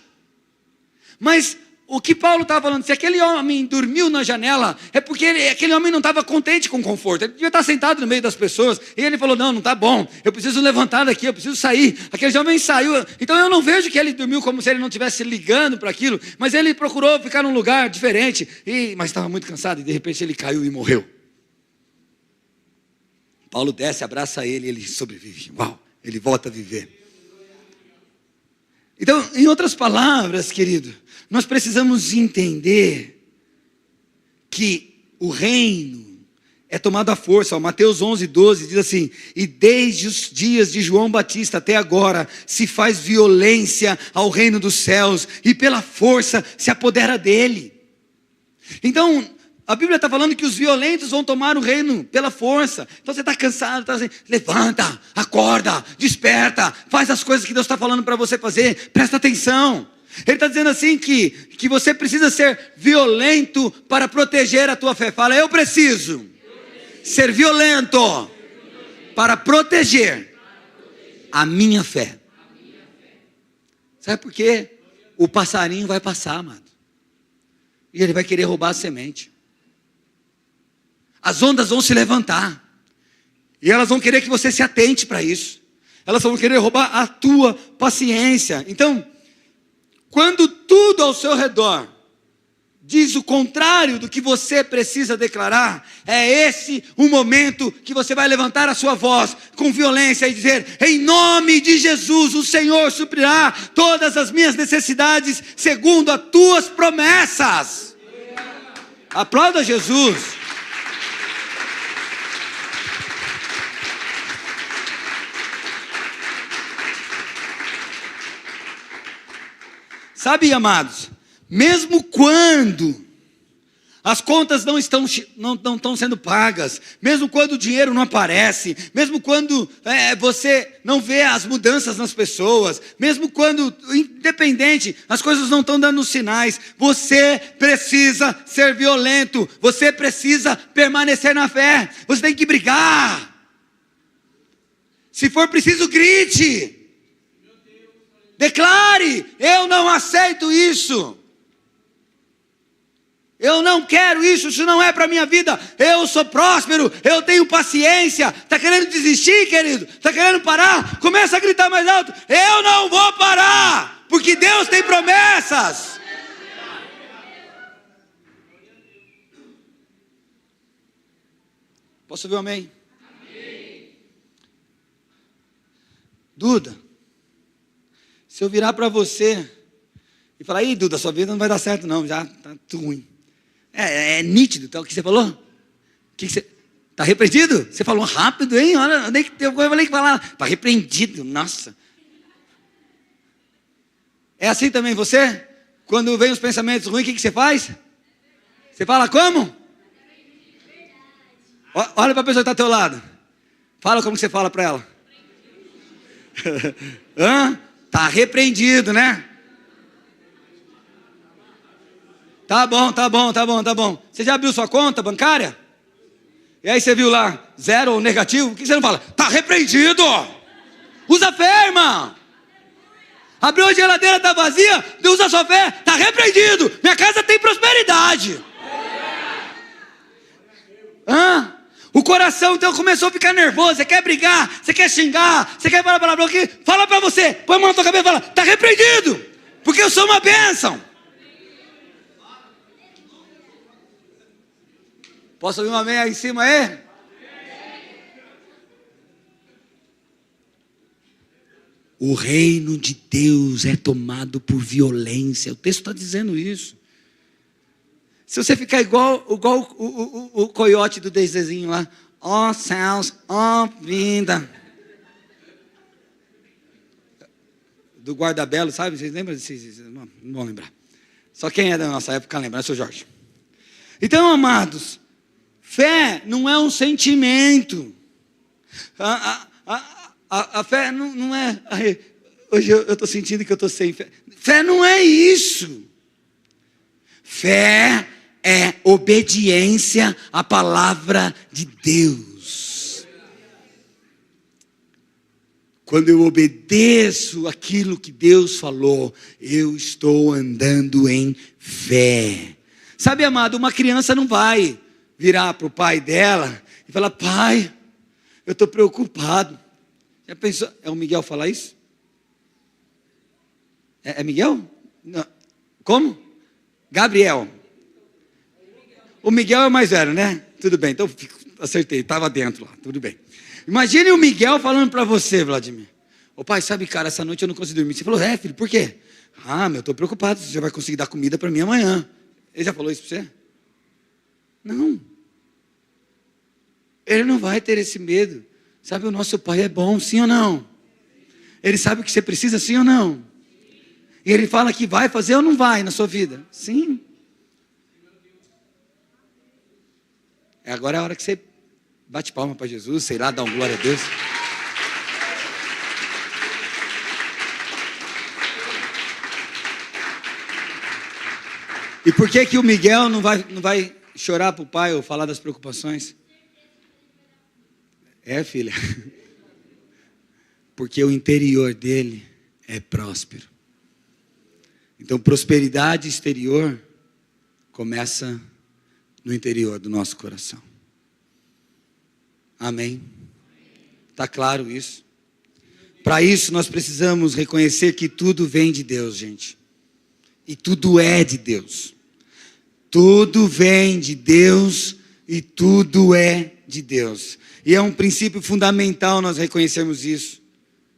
mas o que Paulo estava falando, se aquele homem dormiu na janela, é porque aquele homem não estava contente com o conforto, ele devia estar sentado no meio das pessoas, e ele falou, não está bom, eu preciso levantar daqui, eu preciso sair. Aquele jovem saiu, então eu não vejo que ele dormiu como se ele não estivesse ligando para aquilo, mas ele procurou ficar num lugar diferente, mas estava muito cansado, e de repente ele caiu e morreu. Paulo desce, abraça ele, e ele sobrevive, uau, ele volta a viver. Então, em outras palavras, querido, nós precisamos entender que o reino é tomado à força. Mateus 11:12 diz assim: e desde os dias de João Batista até agora se faz violência ao reino dos céus, e pela força se apodera dele. Então, a Bíblia está falando que os violentos vão tomar o reino pela força. Então você está cansado, está assim, levanta, acorda, desperta, faz as coisas que Deus está falando para você fazer, presta atenção. Ele está dizendo assim que você precisa ser violento para proteger a tua fé. Fala, eu preciso ser violento para proteger a minha fé. Sabe por quê? O passarinho vai passar, amado. E ele vai querer roubar a semente. As ondas vão se levantar. E elas vão querer que você se atente para isso. Elas vão querer roubar a tua paciência. Então, quando tudo ao seu redor diz o contrário do que você precisa declarar, é esse o momento que você vai levantar a sua voz com violência e dizer, em nome de Jesus, o Senhor suprirá todas as minhas necessidades segundo as tuas promessas. Aplauda Jesus. Sabe, amados, mesmo quando as contas não estão sendo pagas, mesmo quando o dinheiro não aparece, mesmo quando você não vê as mudanças nas pessoas, mesmo quando, independente, as coisas não estão dando sinais, você precisa ser violento, você precisa permanecer na fé, você tem que brigar. Se for preciso, grite. Declare, eu não aceito isso. Eu não quero isso, isso não é para a minha vida. Eu sou próspero, eu tenho paciência. Está querendo desistir, querido? Está querendo parar? Começa a gritar mais alto. Eu não vou parar, porque Deus tem promessas. Posso ouvir um amém? Amém. Duda, se eu virar para você e falar, ih, Duda, sua vida não vai dar certo não, já está tudo ruim. É nítido, tá, o que você falou? O que você... Está repreendido? Você falou rápido, hein? Olha, eu falei que falar. Está repreendido, nossa. É assim também você? Quando vem os pensamentos ruins, o que você faz? Você fala como? Olha para a pessoa que está ao teu lado. Fala como você fala para ela. Está repreendido, né? Tá bom. Você já abriu sua conta bancária? E aí você viu lá, 0 ou negativo? O que você não fala? Tá repreendido. Usa fé, irmão. Abriu a geladeira, tá vazia? Usa sua fé. Tá repreendido. Minha casa tem prosperidade. O coração então começou a ficar nervoso. Você quer brigar, você quer xingar, você quer falar palavrão aqui? Fala pra você, põe a mão na tua cabeça e fala, tá repreendido. Porque eu sou uma bênção. Posso ouvir um amém aí em cima aí? O reino de Deus é tomado por violência. O texto está dizendo isso. Se você ficar igual o coiote do desenho lá, ó céus, ó vida. Do guarda-belo, sabe? Vocês lembram? Não vão lembrar. Só quem é da nossa época lembra, né, seu Jorge? Então, amados, fé não é um sentimento. A fé não é... Hoje eu estou sentindo que eu estou sem fé. Fé não é isso. Fé é obediência à palavra de Deus. Quando eu obedeço aquilo que Deus falou, eu estou andando em fé. Sabe, amado, uma criança não vai virar para o pai dela e falar, pai, eu estou preocupado. Já pensou? É o Miguel falar isso? É Miguel? Não. Como? Gabriel. O Miguel é o mais velho, né? Tudo bem, então acertei, estava dentro lá, tudo bem. Imagine o Miguel falando para você, Vladimir. Ô pai, sabe, cara, essa noite eu não consegui dormir. Você falou, filho, por quê? Eu estou preocupado, você já vai conseguir dar comida para mim amanhã. Ele já falou isso para você? Não. Ele não vai ter esse medo. Sabe, o nosso pai é bom, sim ou não? Ele sabe o que você precisa, sim ou não? E ele fala que vai fazer ou não vai na sua vida? Sim. Agora é a hora que você bate palma para Jesus, sei lá, dá um glória a Deus. E por que o Miguel não vai chorar para o pai ou falar das preocupações? Filha. Porque o interior dele é próspero. Então, prosperidade exterior começa no interior do nosso coração. Amém? Está claro isso? Para isso, nós precisamos reconhecer que tudo vem de Deus, gente. E tudo é de Deus. Tudo vem de Deus e tudo é de Deus. E é um princípio fundamental nós reconhecermos isso.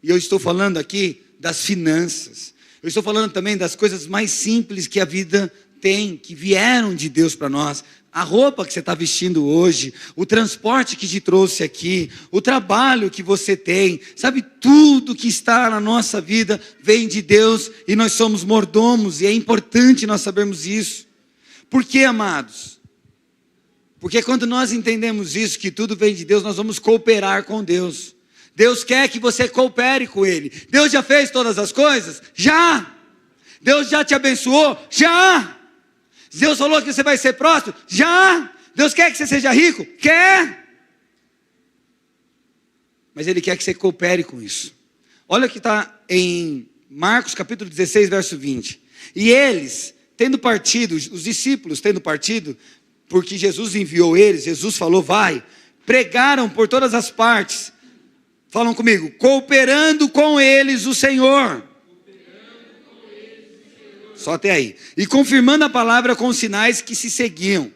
E eu estou falando aqui das finanças. Eu estou falando também das coisas mais simples que a vida tem, que vieram de Deus para nós. A roupa que você está vestindo hoje, o transporte que te trouxe aqui, o trabalho que você tem, sabe, tudo que está na nossa vida vem de Deus e nós somos mordomos e é importante nós sabermos isso. Por quê, amados? Porque quando nós entendemos isso, que tudo vem de Deus, nós vamos cooperar com Deus. Deus quer que você coopere com Ele. Deus já fez todas as coisas? Já! Deus já te abençoou? Já! Deus falou que você vai ser próspero? Já! Deus quer que você seja rico? Quer! Mas Ele quer que você coopere com isso. Olha o que está em Marcos capítulo 16, verso 20. E eles, tendo partido, os discípulos tendo partido, porque Jesus enviou eles, Jesus falou, vai, pregaram por todas as partes. Falam comigo, cooperando com eles o Senhor. Só até aí. E confirmando a palavra com os sinais que se seguiam.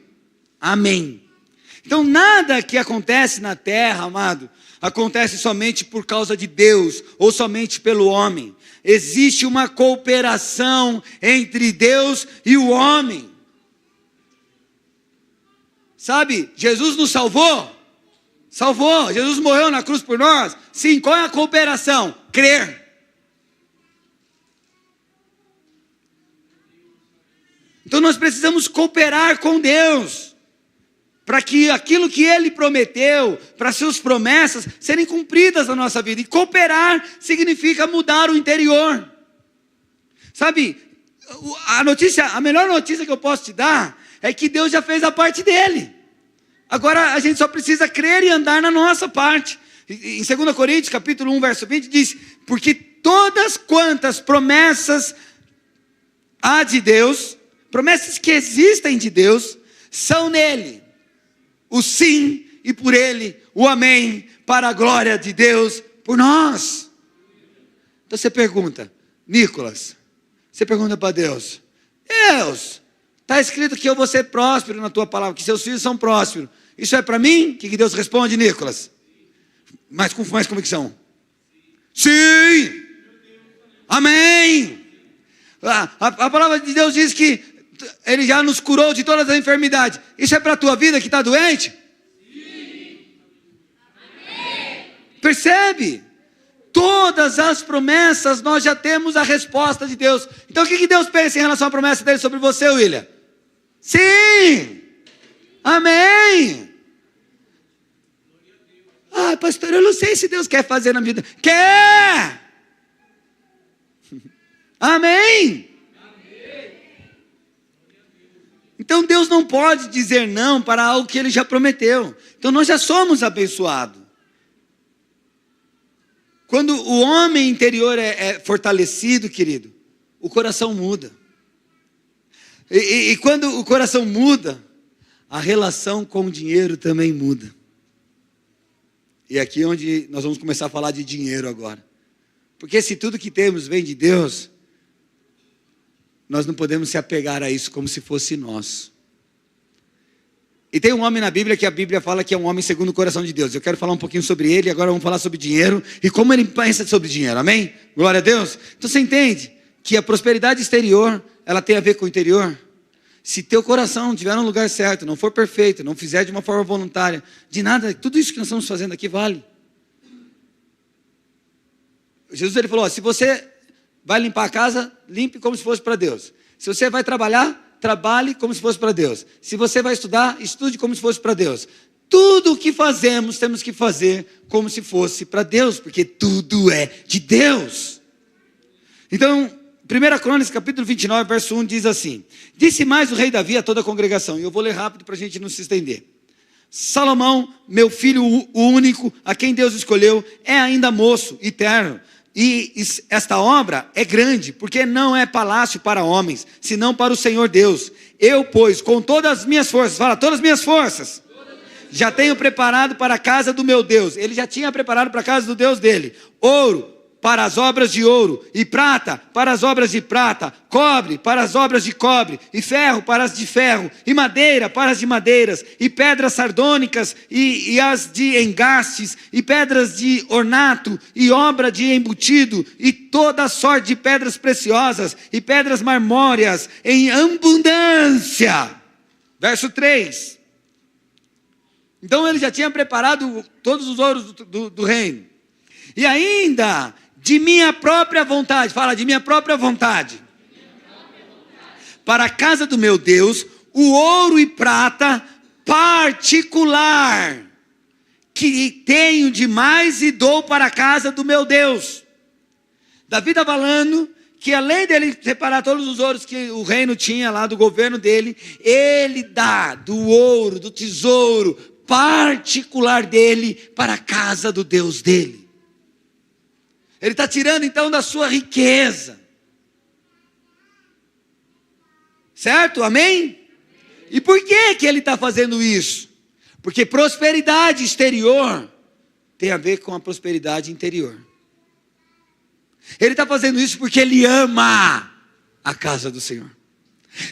Amém. Então nada que acontece na terra, amado, acontece somente por causa de Deus, ou somente pelo homem. Existe uma cooperação entre Deus e o homem. Sabe, Jesus nos salvou. Salvou, Jesus morreu na cruz por nós. Sim, qual é a cooperação? Crer. Então nós precisamos cooperar com Deus, para que aquilo que Ele prometeu, para suas promessas serem cumpridas na nossa vida. E cooperar significa mudar o interior. Sabe, a melhor notícia que eu posso te dar é que Deus já fez a parte dele. Agora a gente só precisa crer e andar na nossa parte. Em 2 Coríntios capítulo 1, verso 20 diz, porque todas quantas promessas há de Deus, promessas que existem de Deus, são nele o sim e por ele o amém, para a glória de Deus por nós. Então você pergunta, Nicolas, você pergunta para Deus, Deus, está escrito que eu vou ser próspero na tua palavra, que seus filhos são prósperos. Isso é para mim? O que Deus responde, Nicolas? Mas com mais convicção. Sim! Amém! A palavra de Deus diz que Ele já nos curou de todas as enfermidades. Isso é para a tua vida que está doente? Sim! Amém! Percebe? Todas as promessas nós já temos a resposta de Deus. Então o que Deus pensa em relação à promessa dele sobre você, William? Sim! Amém! Ah, pastor, eu não sei se Deus quer fazer na vida. Quer! Amém! Então Deus não pode dizer não para algo que Ele já prometeu. Então nós já somos abençoados. Quando o homem interior é fortalecido, querido, o coração muda. E quando o coração muda, a relação com o dinheiro também muda. E aqui é onde nós vamos começar a falar de dinheiro agora. Porque se tudo que temos vem de Deus, nós não podemos se apegar a isso como se fosse nosso. E tem um homem na Bíblia que a Bíblia fala que é um homem segundo o coração de Deus. Eu quero falar um pouquinho sobre ele, agora vamos falar sobre dinheiro e como ele pensa sobre dinheiro, amém? Glória a Deus. Então você entende que a prosperidade exterior, ela tem a ver com o interior? Se teu coração estiver no lugar certo, não for perfeito, não fizer de uma forma voluntária, de nada, tudo isso que nós estamos fazendo aqui vale. Jesus ele falou, se você vai limpar a casa, limpe como se fosse para Deus. Se você vai trabalhar, trabalhe como se fosse para Deus. Se você vai estudar, estude como se fosse para Deus. Tudo o que fazemos, temos que fazer como se fosse para Deus, porque tudo é de Deus. Então, 1 Crônicas, capítulo 29, verso 1, diz assim: disse mais o rei Davi a toda a congregação, e eu vou ler rápido para a gente não se estender. Salomão, meu filho o único, a quem Deus escolheu, é ainda moço e terno. E esta obra é grande, porque não é palácio para homens, senão para o Senhor Deus. Eu, pois, com todas as minhas forças, fala, todas as minhas forças, já tenho preparado para a casa do meu Deus. Ele já tinha preparado para a casa do Deus dele. Ouro para as obras de ouro, e prata para as obras de prata, cobre para as obras de cobre, e ferro para as de ferro, e madeira para as de madeiras, e pedras sardônicas, e as de engastes, e pedras de ornato, e obra de embutido, e toda sorte de pedras preciosas, e pedras marmóreas, em abundância. Verso 3. Então ele já tinha preparado todos os ouros do reino. E ainda, de minha própria vontade, fala, de minha própria vontade, para a casa do meu Deus, o ouro e prata particular, que tenho demais e dou para a casa do meu Deus. Davi está falando que além dele separar todos os ouros que o reino tinha lá do governo dele, ele dá do ouro, do tesouro particular dele para a casa do Deus dele. Ele está tirando então da sua riqueza. Certo? Amém? E por que ele está fazendo isso? Porque prosperidade exterior tem a ver com a prosperidade interior. Ele está fazendo isso porque ele ama a casa do Senhor.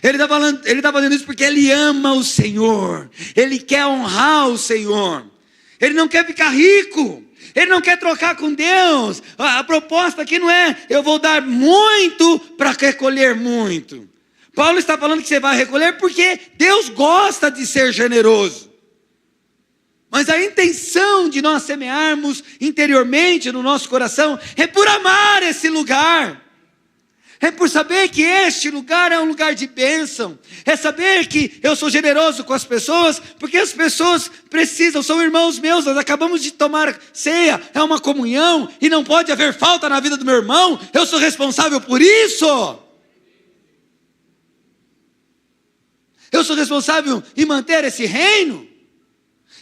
Ele está fazendo isso porque ele ama o Senhor. Ele quer honrar o Senhor. Ele não quer ficar rico. Ele não quer trocar com Deus. A proposta aqui não é eu vou dar muito para recolher muito. Paulo está falando que você vai recolher porque Deus gosta de ser generoso. Mas a intenção de nós semearmos interiormente no nosso coração é por amar esse lugar. É por saber que este lugar é um lugar de bênção. É saber que eu sou generoso com as pessoas, porque as pessoas precisam, são irmãos meus, nós acabamos de tomar ceia, é uma comunhão, e não pode haver falta na vida do meu irmão, eu sou responsável por isso. Eu sou responsável em manter esse reino.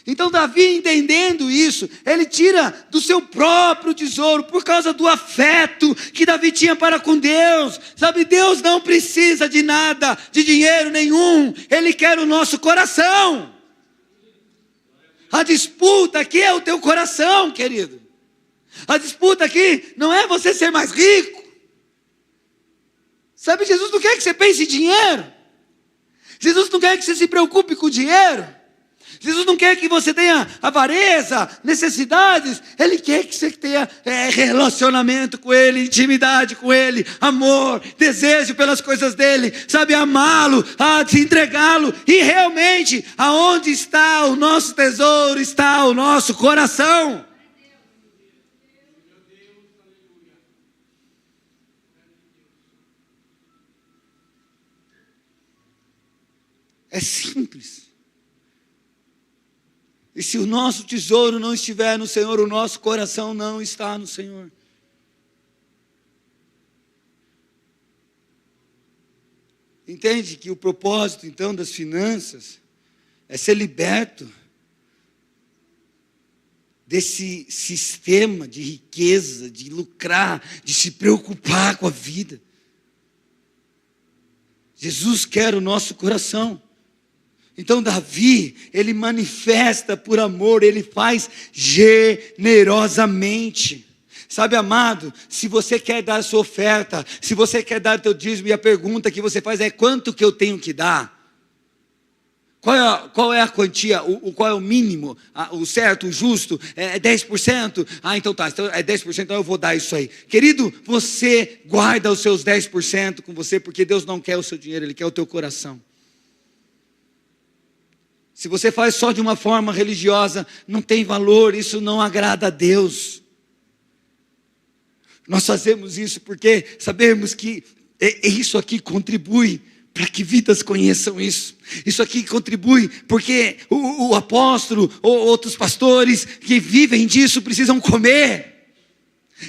Então Davi, entendendo isso, ele tira do seu próprio tesouro, por causa do afeto que Davi tinha para com Deus. Sabe, Deus não precisa de nada, de dinheiro nenhum, Ele quer o nosso coração. A disputa aqui é o teu coração, querido. A disputa aqui não é você ser mais rico. Sabe, Jesus não quer que você pense em dinheiro. Jesus não quer que você se preocupe com o dinheiro. Jesus não quer que você tenha avareza, necessidades. Ele quer que você tenha relacionamento com Ele, intimidade com Ele, amor, desejo pelas coisas dEle, sabe, amá-lo, se entregá-lo. E realmente, aonde está o nosso tesouro, está o nosso coração. É simples. E se o nosso tesouro não estiver no Senhor, o nosso coração não está no Senhor. Entende que o propósito, então, das finanças é ser liberto desse sistema de riqueza, de lucrar, de se preocupar com a vida. Jesus quer o nosso coração. Então Davi, ele manifesta por amor, ele faz generosamente. Sabe, amado, se você quer dar a sua oferta, se você quer dar o teu dízimo, e a pergunta que você faz é: quanto que eu tenho que dar? Qual é a quantia, qual é o mínimo, o certo, o justo? É 10%? Então tá, então é 10%, então eu vou dar isso aí. Querido, você guarda os seus 10% com você, porque Deus não quer o seu dinheiro, Ele quer o teu coração. Se você faz só de uma forma religiosa, não tem valor, isso não agrada a Deus. Nós fazemos isso porque sabemos que isso aqui contribui para que vidas conheçam isso. Isso aqui contribui, porque o apóstolo, ou outros pastores que vivem disso, precisam comer.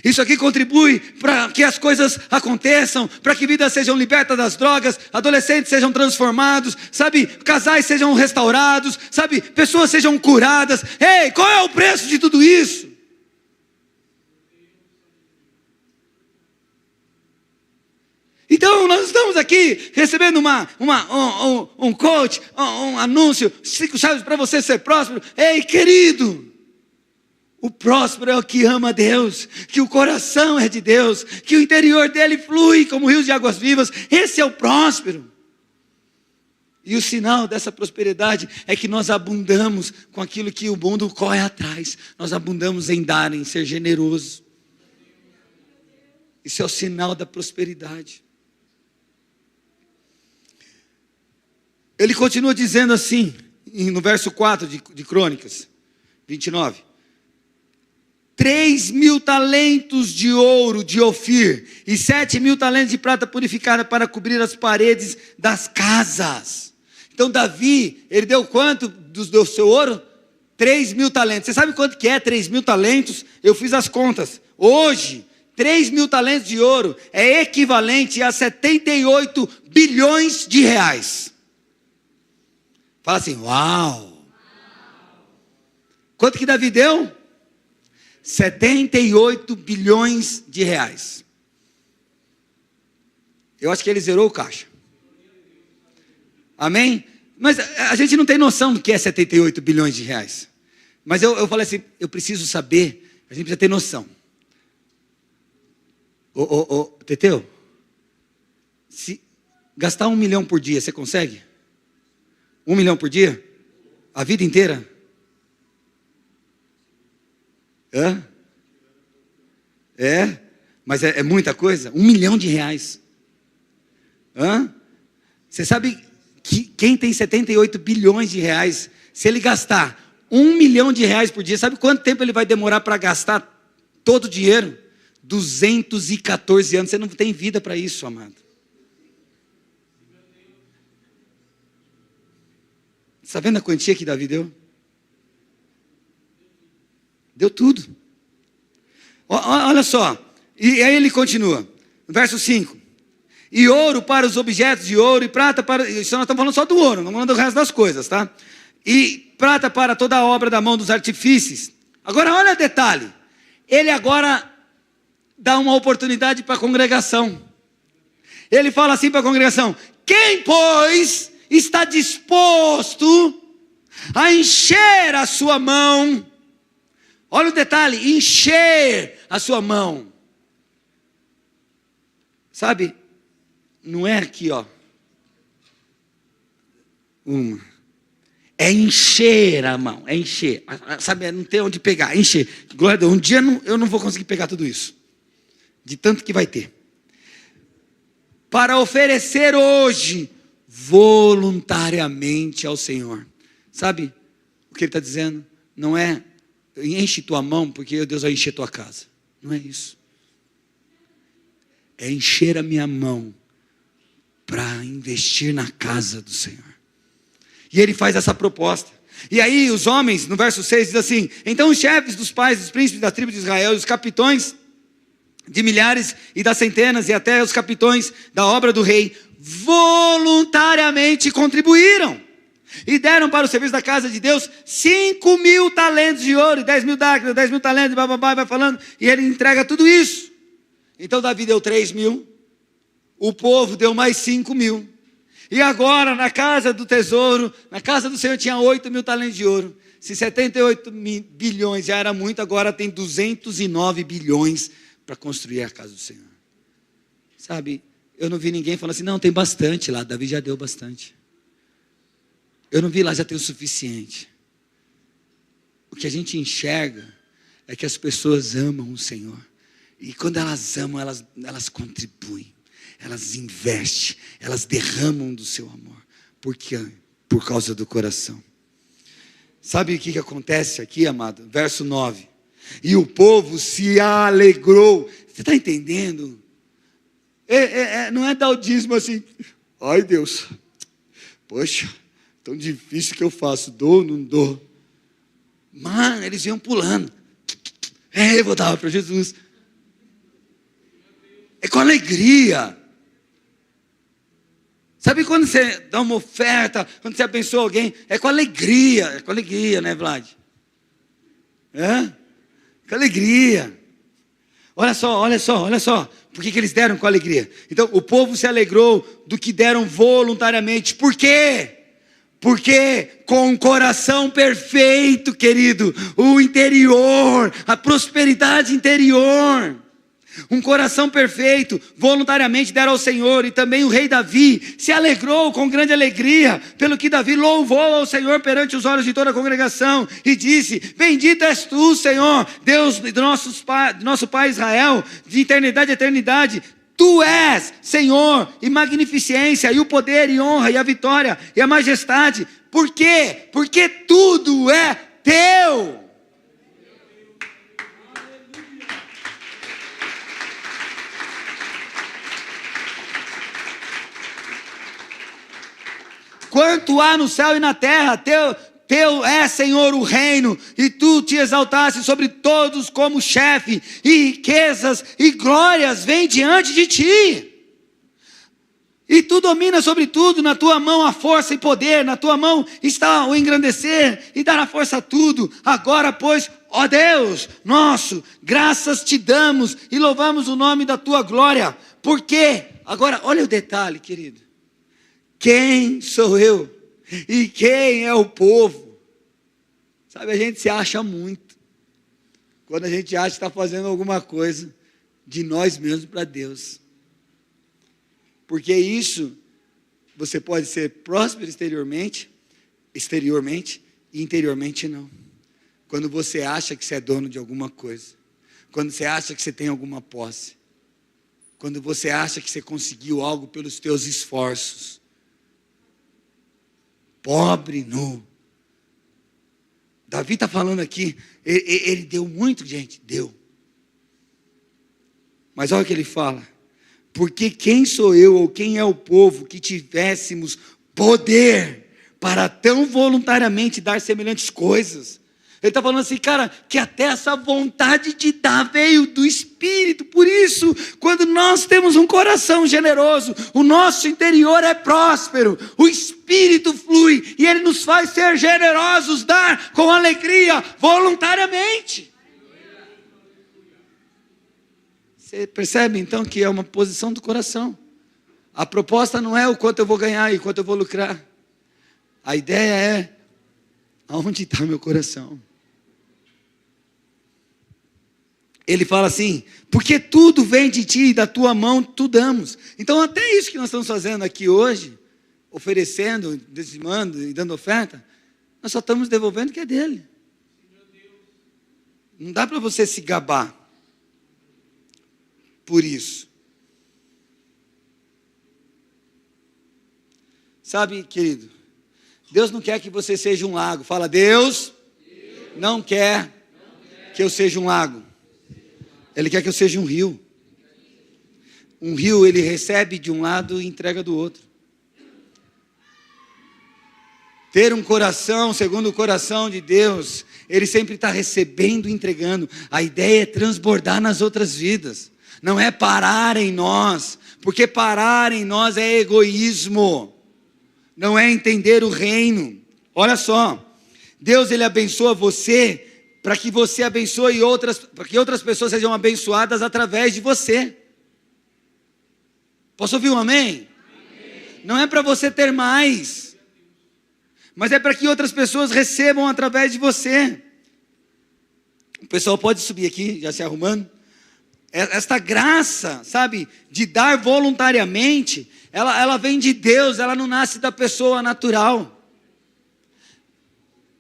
Isso aqui contribui para que as coisas aconteçam, para que vidas sejam libertas das drogas, adolescentes sejam transformados, sabe, casais sejam restaurados, sabe, pessoas sejam curadas. Ei, qual é o preço de tudo isso? Então nós estamos aqui recebendo um coach, um anúncio, 5 chaves para você ser próspero. Ei, querido, o próspero é o que ama a Deus, que o coração é de Deus, que o interior dele flui como rios de águas vivas. Esse é o próspero. E o sinal dessa prosperidade é que nós abundamos com aquilo que o mundo corre atrás. Nós abundamos em dar, em ser generoso. Isso é o sinal da prosperidade. Ele continua dizendo assim, no verso 4 de Crônicas 29. 3.000 talentos de ouro de Ofir e 7.000 talentos de prata purificada para cobrir as paredes das casas. Então Davi, ele deu quanto do seu ouro? 3.000 talentos. Você sabe quanto que é 3.000 talentos? Eu fiz as contas. Hoje, 3.000 talentos de ouro é equivalente a 78 bilhões de reais. Fala assim, uau! Quanto que Davi deu? 78 bilhões de reais. Eu acho que ele zerou o caixa. Amém? Mas a gente não tem noção do que é 78 bilhões de reais. Mas eu falei assim, eu preciso saber, a gente precisa ter noção. Teteu, se gastar 1 milhão por dia, você consegue? 1 milhão por dia? A vida inteira? Hã? Mas é muita coisa? 1 milhão de reais. Hã? Você sabe que quem tem 78 bilhões de reais, se ele gastar 1 milhão de reais por dia, sabe quanto tempo ele vai demorar para gastar todo o dinheiro? 214 anos. Você não tem vida para isso, amado. Está vendo a quantia que Davi deu? Deu tudo. Olha só. E aí ele continua. Verso 5. E ouro para os objetos de ouro e prata para... Isso nós estamos falando só do ouro, não falando do resto das coisas, tá? E prata para toda a obra da mão dos artífices. Agora olha o detalhe. Ele agora dá uma oportunidade para a congregação. Ele fala assim para a congregação. Quem, pois, está disposto a encher a sua mão... Olha o detalhe, encher a sua mão. Sabe, não é aqui, ó. É encher a mão, é encher. Sabe, não tem onde pegar, é encher. Glória a Deus, um dia eu não vou conseguir pegar tudo isso. De tanto que vai ter. Para oferecer hoje, voluntariamente ao Senhor. Sabe o que ele está dizendo? Não é... enche tua mão, porque Deus vai encher tua casa. Não é isso. É encher a minha mão para investir na casa do Senhor. E ele faz essa proposta. E aí os homens, no verso 6, diz assim: então os chefes dos pais, dos príncipes da tribo de Israel, os capitões de milhares e das centenas, e até os capitões da obra do rei, voluntariamente contribuíram. E deram para o serviço da casa de Deus 5.000 talentos de ouro, 10.000 dracmas, 10.000 talentos, vai falando, e ele entrega tudo isso. Então Davi deu 3.000, o povo deu mais 5.000, e agora na casa do tesouro, na casa do Senhor tinha 8.000 talentos de ouro. Se 78 bilhões já era muito, agora tem 209 bilhões para construir a casa do Senhor. Sabe, eu não vi ninguém falando assim, não, tem bastante lá, Davi já deu bastante. Eu não vi lá, já tem o suficiente. O que a gente enxerga é que as pessoas amam o Senhor. E quando elas amam, elas contribuem. Elas investem. Elas derramam do seu amor. Por quê? Por causa do coração. Sabe o que acontece aqui, amado? Verso 9. E o povo se alegrou. Você está entendendo? Não é dar o dízimo assim... Ai, Deus, poxa, tão difícil que eu faço, dou ou não dou? Mano, eles iam pulando. Eu vou dar para Jesus. É com alegria. Sabe quando você dá uma oferta, quando você abençoa alguém? É com alegria, né, Vlad? É? Com alegria. Olha só. Por que eles deram com alegria? Então, o povo se alegrou do que deram voluntariamente. Por quê? Porque com um coração perfeito, querido, o interior, a prosperidade interior, um coração perfeito, voluntariamente deram ao Senhor. E também o rei Davi se alegrou com grande alegria, pelo que Davi louvou ao Senhor perante os olhos de toda a congregação, e disse: bendito és tu, Senhor, Deus de nosso Pai Israel, de eternidade a eternidade. Tu és Senhor, e magnificência, e o poder, e honra, e a vitória, e a majestade. Por quê? Porque tudo é teu. Quanto há no céu e na terra, teu é, Senhor, o reino, e tu te exaltaste sobre todos como chefe, e riquezas e glórias vêm diante de ti. E tu dominas sobre tudo, na tua mão há força e poder, na tua mão está o engrandecer e dar a força a tudo. Agora, pois, ó Deus nosso, graças te damos e louvamos o nome da tua glória. Por quê? Agora, olha o detalhe, querido. Quem sou eu? E quem é o povo? Sabe, a gente se acha muito quando a gente acha que está fazendo alguma coisa de nós mesmos para Deus. Porque isso, você pode ser próspero exteriormente, e interiormente não. Quando você acha que você é dono de alguma coisa, quando você acha que você tem alguma posse, quando você acha que você conseguiu algo pelos teus esforços, pobre nu. Davi está falando aqui, ele deu muito, gente, deu. Mas olha o que ele fala: porque quem sou eu ou quem é o povo que tivéssemos poder para tão voluntariamente dar semelhantes coisas? Ele está falando assim, cara, que até essa vontade de dar veio do Espírito. Por isso, quando nós temos um coração generoso, o nosso interior é próspero, o Espírito flui e Ele nos faz ser generosos, dar com alegria, voluntariamente. Você percebe então que é uma posição do coração. A proposta não é o quanto eu vou ganhar e quanto eu vou lucrar. A ideia é: aonde está meu coração? Ele fala assim: porque tudo vem de ti e da tua mão tu damos. Então até isso que nós estamos fazendo aqui hoje, oferecendo, dizimando e dando oferta, nós só estamos devolvendo o que é dele. Não dá para você se gabar por isso. Sabe, querido, Deus não quer que você seja um lago. Fala: Deus não quer que eu seja um lago. Ele quer que eu seja um rio. Um rio, ele recebe de um lado e entrega do outro. Ter um coração segundo o coração de Deus, ele sempre está recebendo e entregando. A ideia é transbordar nas outras vidas. Não é parar em nós, porque parar em nós é egoísmo. Não é entender o reino. Olha só, Deus, ele abençoa você para que você abençoe outras, para que outras pessoas sejam abençoadas através de você. Posso ouvir um amém? Amém. Não é para você ter mais, mas é para que outras pessoas recebam através de você. O pessoal pode subir aqui, já se arrumando. Esta graça, sabe, de dar voluntariamente, ela vem de Deus, ela não nasce da pessoa natural.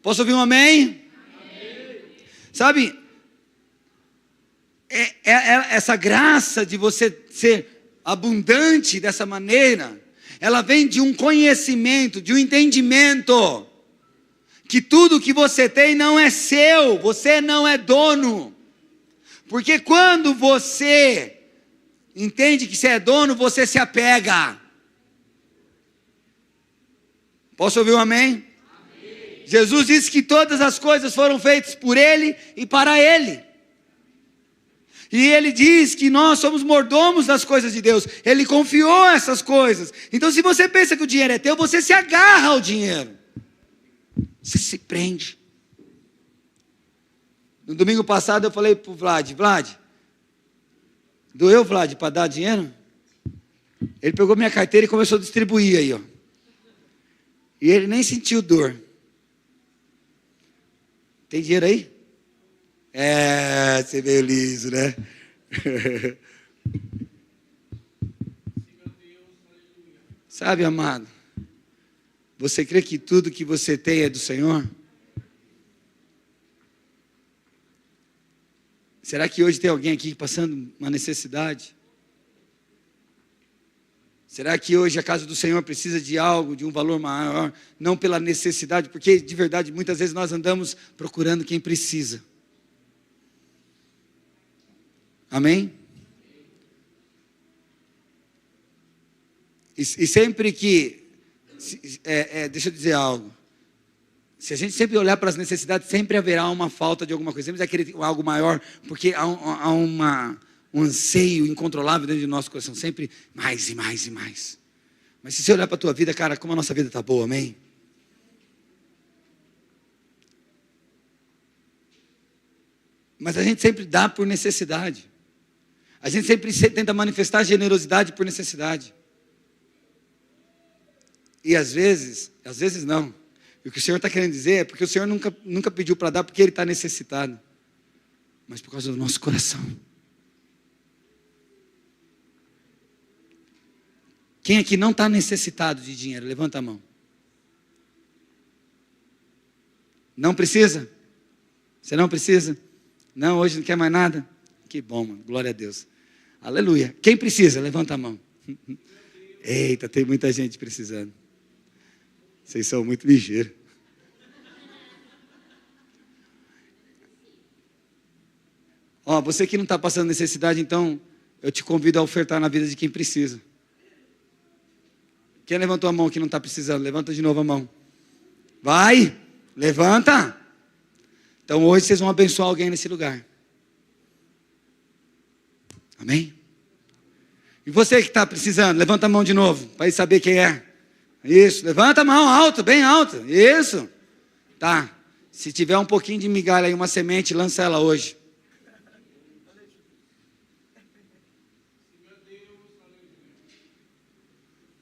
Posso ouvir um amém? Amém. Sabe, essa graça de você ser abundante dessa maneira, ela vem de um conhecimento, de um entendimento, que tudo que você tem não é seu, você não é dono. Porque quando você entende que você é dono, você se apega. Posso ouvir um amém? Amém? Jesus disse que todas as coisas foram feitas por Ele e para Ele. E Ele diz que nós somos mordomos das coisas de Deus. Ele confiou essas coisas. Então, se você pensa que o dinheiro é teu, você se agarra ao dinheiro. Você se prende. No domingo passado eu falei para o Vlad, doeu, Vlad, para dar dinheiro? Ele pegou minha carteira e começou a distribuir aí, ó. E ele nem sentiu dor. Tem dinheiro aí? Você veio liso, né? Sabe, amado, você crê que tudo que você tem é do Senhor? Será que hoje tem alguém aqui passando uma necessidade? Será que hoje a casa do Senhor precisa de algo, de um valor maior, não pela necessidade, porque de verdade muitas vezes nós andamos procurando quem precisa. Amém? E sempre que, deixa eu dizer algo, se a gente sempre olhar para as necessidades, sempre haverá uma falta de alguma coisa, sempre vai querer algo maior, porque há um anseio incontrolável dentro do nosso coração, sempre mais e mais e mais. Mas se você olhar para a tua vida, cara, como a nossa vida está boa, amém? Mas a gente sempre dá por necessidade. A gente sempre tenta manifestar generosidade por necessidade. E às vezes não. E o que o Senhor está querendo dizer é porque o Senhor nunca pediu para dar porque Ele está necessitado. Mas por causa do nosso coração. Quem aqui não está necessitado de dinheiro? Levanta a mão. Não precisa? Você não precisa? Não, hoje não quer mais nada? Que bom, mano. Glória a Deus. Aleluia. Quem precisa? Levanta a mão. Eita, tem muita gente precisando. Vocês são muito ligeiros. Ó, você que não está passando necessidade, então, eu te convido a ofertar na vida de quem precisa. Quem levantou a mão que não está precisando? Levanta de novo a mão. Vai, levanta. Então hoje vocês vão abençoar alguém nesse lugar. Amém? E você que está precisando, levanta a mão de novo, para saber quem é. Isso, levanta a mão alto, bem alto. Isso. Tá. Se tiver um pouquinho de migalha aí, uma semente, lança ela hoje.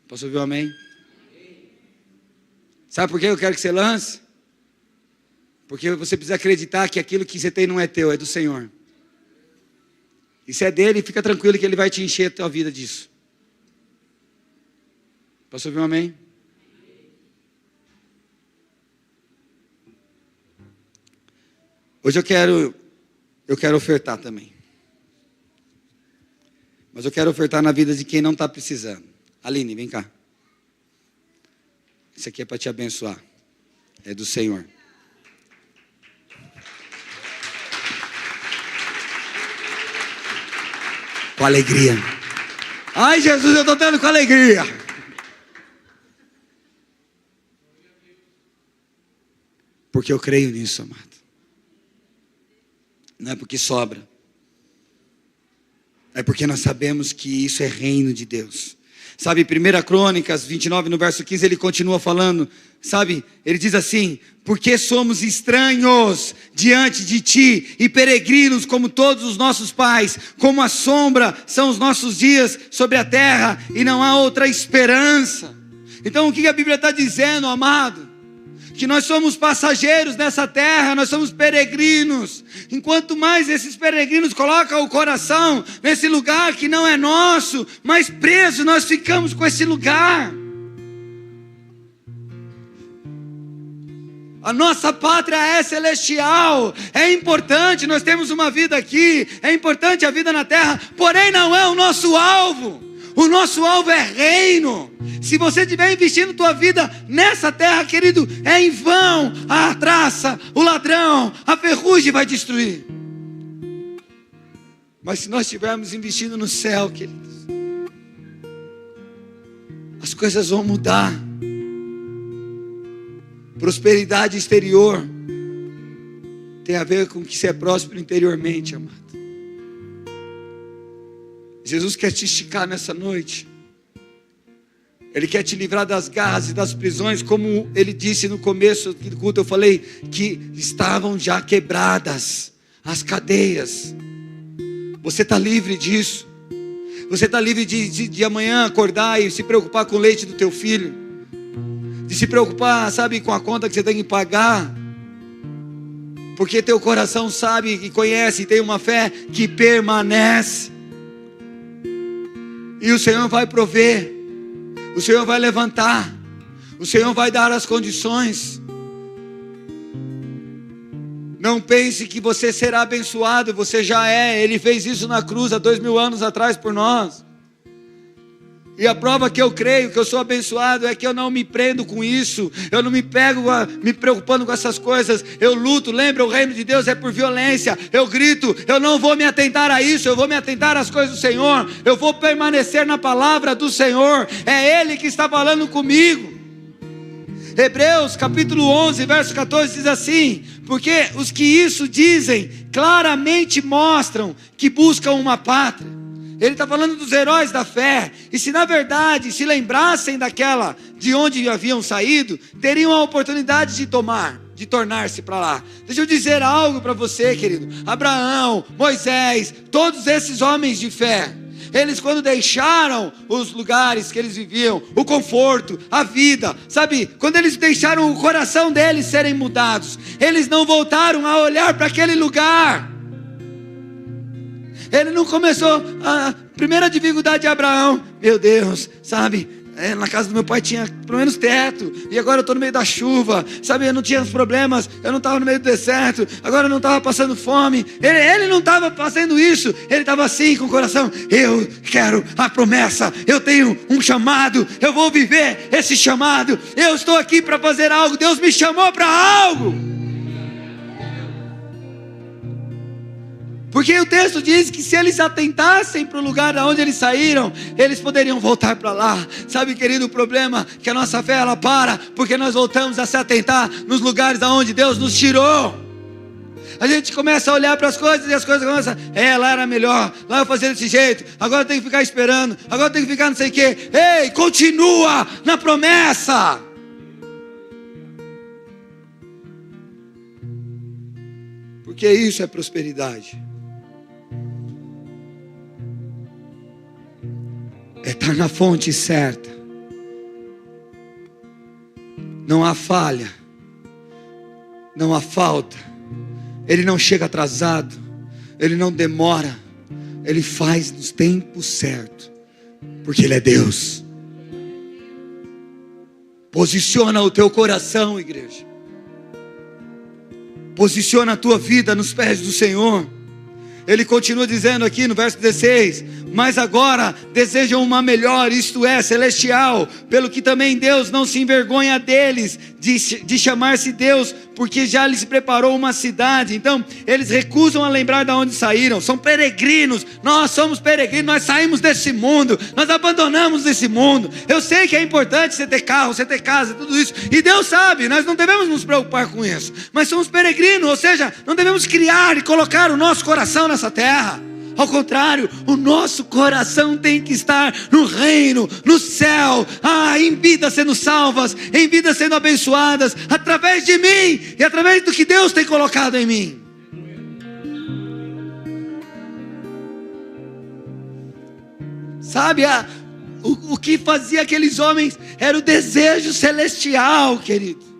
Posso ouvir um amém? Sabe por que eu quero que você lance? Porque você precisa acreditar que aquilo que você tem não é teu, é do Senhor. E se é dele, fica tranquilo que Ele vai te encher a tua vida disso. Posso ouvir um amém? Hoje eu quero ofertar também. Mas eu quero ofertar na vida de quem não está precisando. Aline, vem cá. Isso aqui é para te abençoar. É do Senhor. Com alegria. Ai, Jesus, eu estou dando com alegria. Porque eu creio nisso, amado. Não é porque sobra. É porque nós sabemos que isso é reino de Deus. Sabe, 1 Crônicas 29, no verso 15, ele continua falando, sabe, ele diz assim: porque somos estranhos diante de ti e peregrinos como todos os nossos pais, como a sombra são os nossos dias sobre a terra e não há outra esperança. Então o que a Bíblia está dizendo, amado? Que nós somos passageiros nessa terra, nós somos peregrinos. Enquanto mais esses peregrinos colocam o coração nesse lugar que não é nosso, mais preso nós ficamos com esse lugar. A nossa pátria é celestial, é importante, nós temos uma vida aqui, é importante a vida na terra, porém não é o nosso alvo. O nosso alvo é reino. Se você estiver investindo tua vida nessa terra, querido, é em vão. A traça, o ladrão, a ferrugem vai destruir. Mas se nós estivermos investindo no céu, queridos, as coisas vão mudar. Prosperidade exterior tem a ver com que você é próspero interiormente, amado. Jesus quer te esticar nessa noite. Ele quer te livrar das garras e das prisões, como ele disse no começo do culto. Eu falei que estavam já quebradas as cadeias. Você está livre disso. Você está livre de amanhã acordar e se preocupar com o leite do teu filho, de se preocupar, sabe, com a conta que você tem que pagar, porque teu coração sabe e conhece e tem uma fé que permanece. E o Senhor vai prover, o Senhor vai levantar, o Senhor vai dar as condições. Não pense que você será abençoado, você já é. Ele fez isso na cruz há 2000 anos atrás por nós. E a prova que eu creio que eu sou abençoado é que eu não me prendo com isso. Eu não me pego me preocupando com essas coisas. Eu luto, lembra, o reino de Deus é por violência. Eu grito, eu não vou me atentar a isso. Eu vou me atentar às coisas do Senhor. Eu vou permanecer na palavra do Senhor. É Ele que está falando comigo. Hebreus capítulo 11, verso 14 diz assim: porque os que isso dizem claramente mostram que buscam uma pátria. Ele está falando dos heróis da fé. E se na verdade se lembrassem daquela de onde haviam saído, teriam a oportunidade de tornar-se para lá. Deixa eu dizer algo para você, querido. Abraão, Moisés, todos esses homens de fé, eles, quando deixaram os lugares que eles viviam, o conforto, a vida, sabe, quando eles deixaram o coração deles serem mudados, eles não voltaram a olhar para aquele lugar. Ele não começou, a primeira dificuldade de Abraão, meu Deus, sabe, na casa do meu pai tinha pelo menos teto, e agora eu estou no meio da chuva, sabe, eu não tinha os problemas, eu não estava no meio do deserto, agora eu não estava passando fome. Ele não estava fazendo isso, ele estava assim com o coração: eu quero a promessa, eu tenho um chamado, eu vou viver esse chamado, eu estou aqui para fazer algo, Deus me chamou para algo. Porque o texto diz que se eles atentassem para o lugar de onde eles saíram, eles poderiam voltar para lá. Sabe, querido, o problema é que a nossa fé ela para, porque nós voltamos a se atentar nos lugares aonde Deus nos tirou. A gente começa a olhar para as coisas e as coisas começam, lá era melhor, lá eu fazia desse jeito, agora eu tenho que ficar esperando, agora eu tenho que ficar não sei o quê. Ei, continua na promessa. Porque isso é prosperidade. É estar na fonte certa. Não há falha, não há falta. Ele não chega atrasado, Ele não demora, Ele faz nos tempos certos, porque Ele é Deus. Posiciona o teu coração, igreja. Posiciona a tua vida nos pés do Senhor. Ele continua dizendo aqui no verso 16: mas agora desejam uma melhor, isto é, celestial, pelo que também Deus não se envergonha deles, de chamar-se Deus, porque já lhes preparou uma cidade. Então, eles recusam a lembrar de onde saíram, são peregrinos, nós somos peregrinos, nós saímos desse mundo, nós abandonamos esse mundo. Eu sei que é importante você ter carro, você ter casa, tudo isso, e Deus sabe, nós não devemos nos preocupar com isso, mas somos peregrinos, ou seja, não devemos criar e colocar o nosso coração nessa terra. Ao contrário, o nosso coração tem que estar no reino, no céu, em vidas sendo salvas, em vidas sendo abençoadas, através de mim e através do que Deus tem colocado em mim. Sabe, o que fazia aqueles homens era o desejo celestial, querido.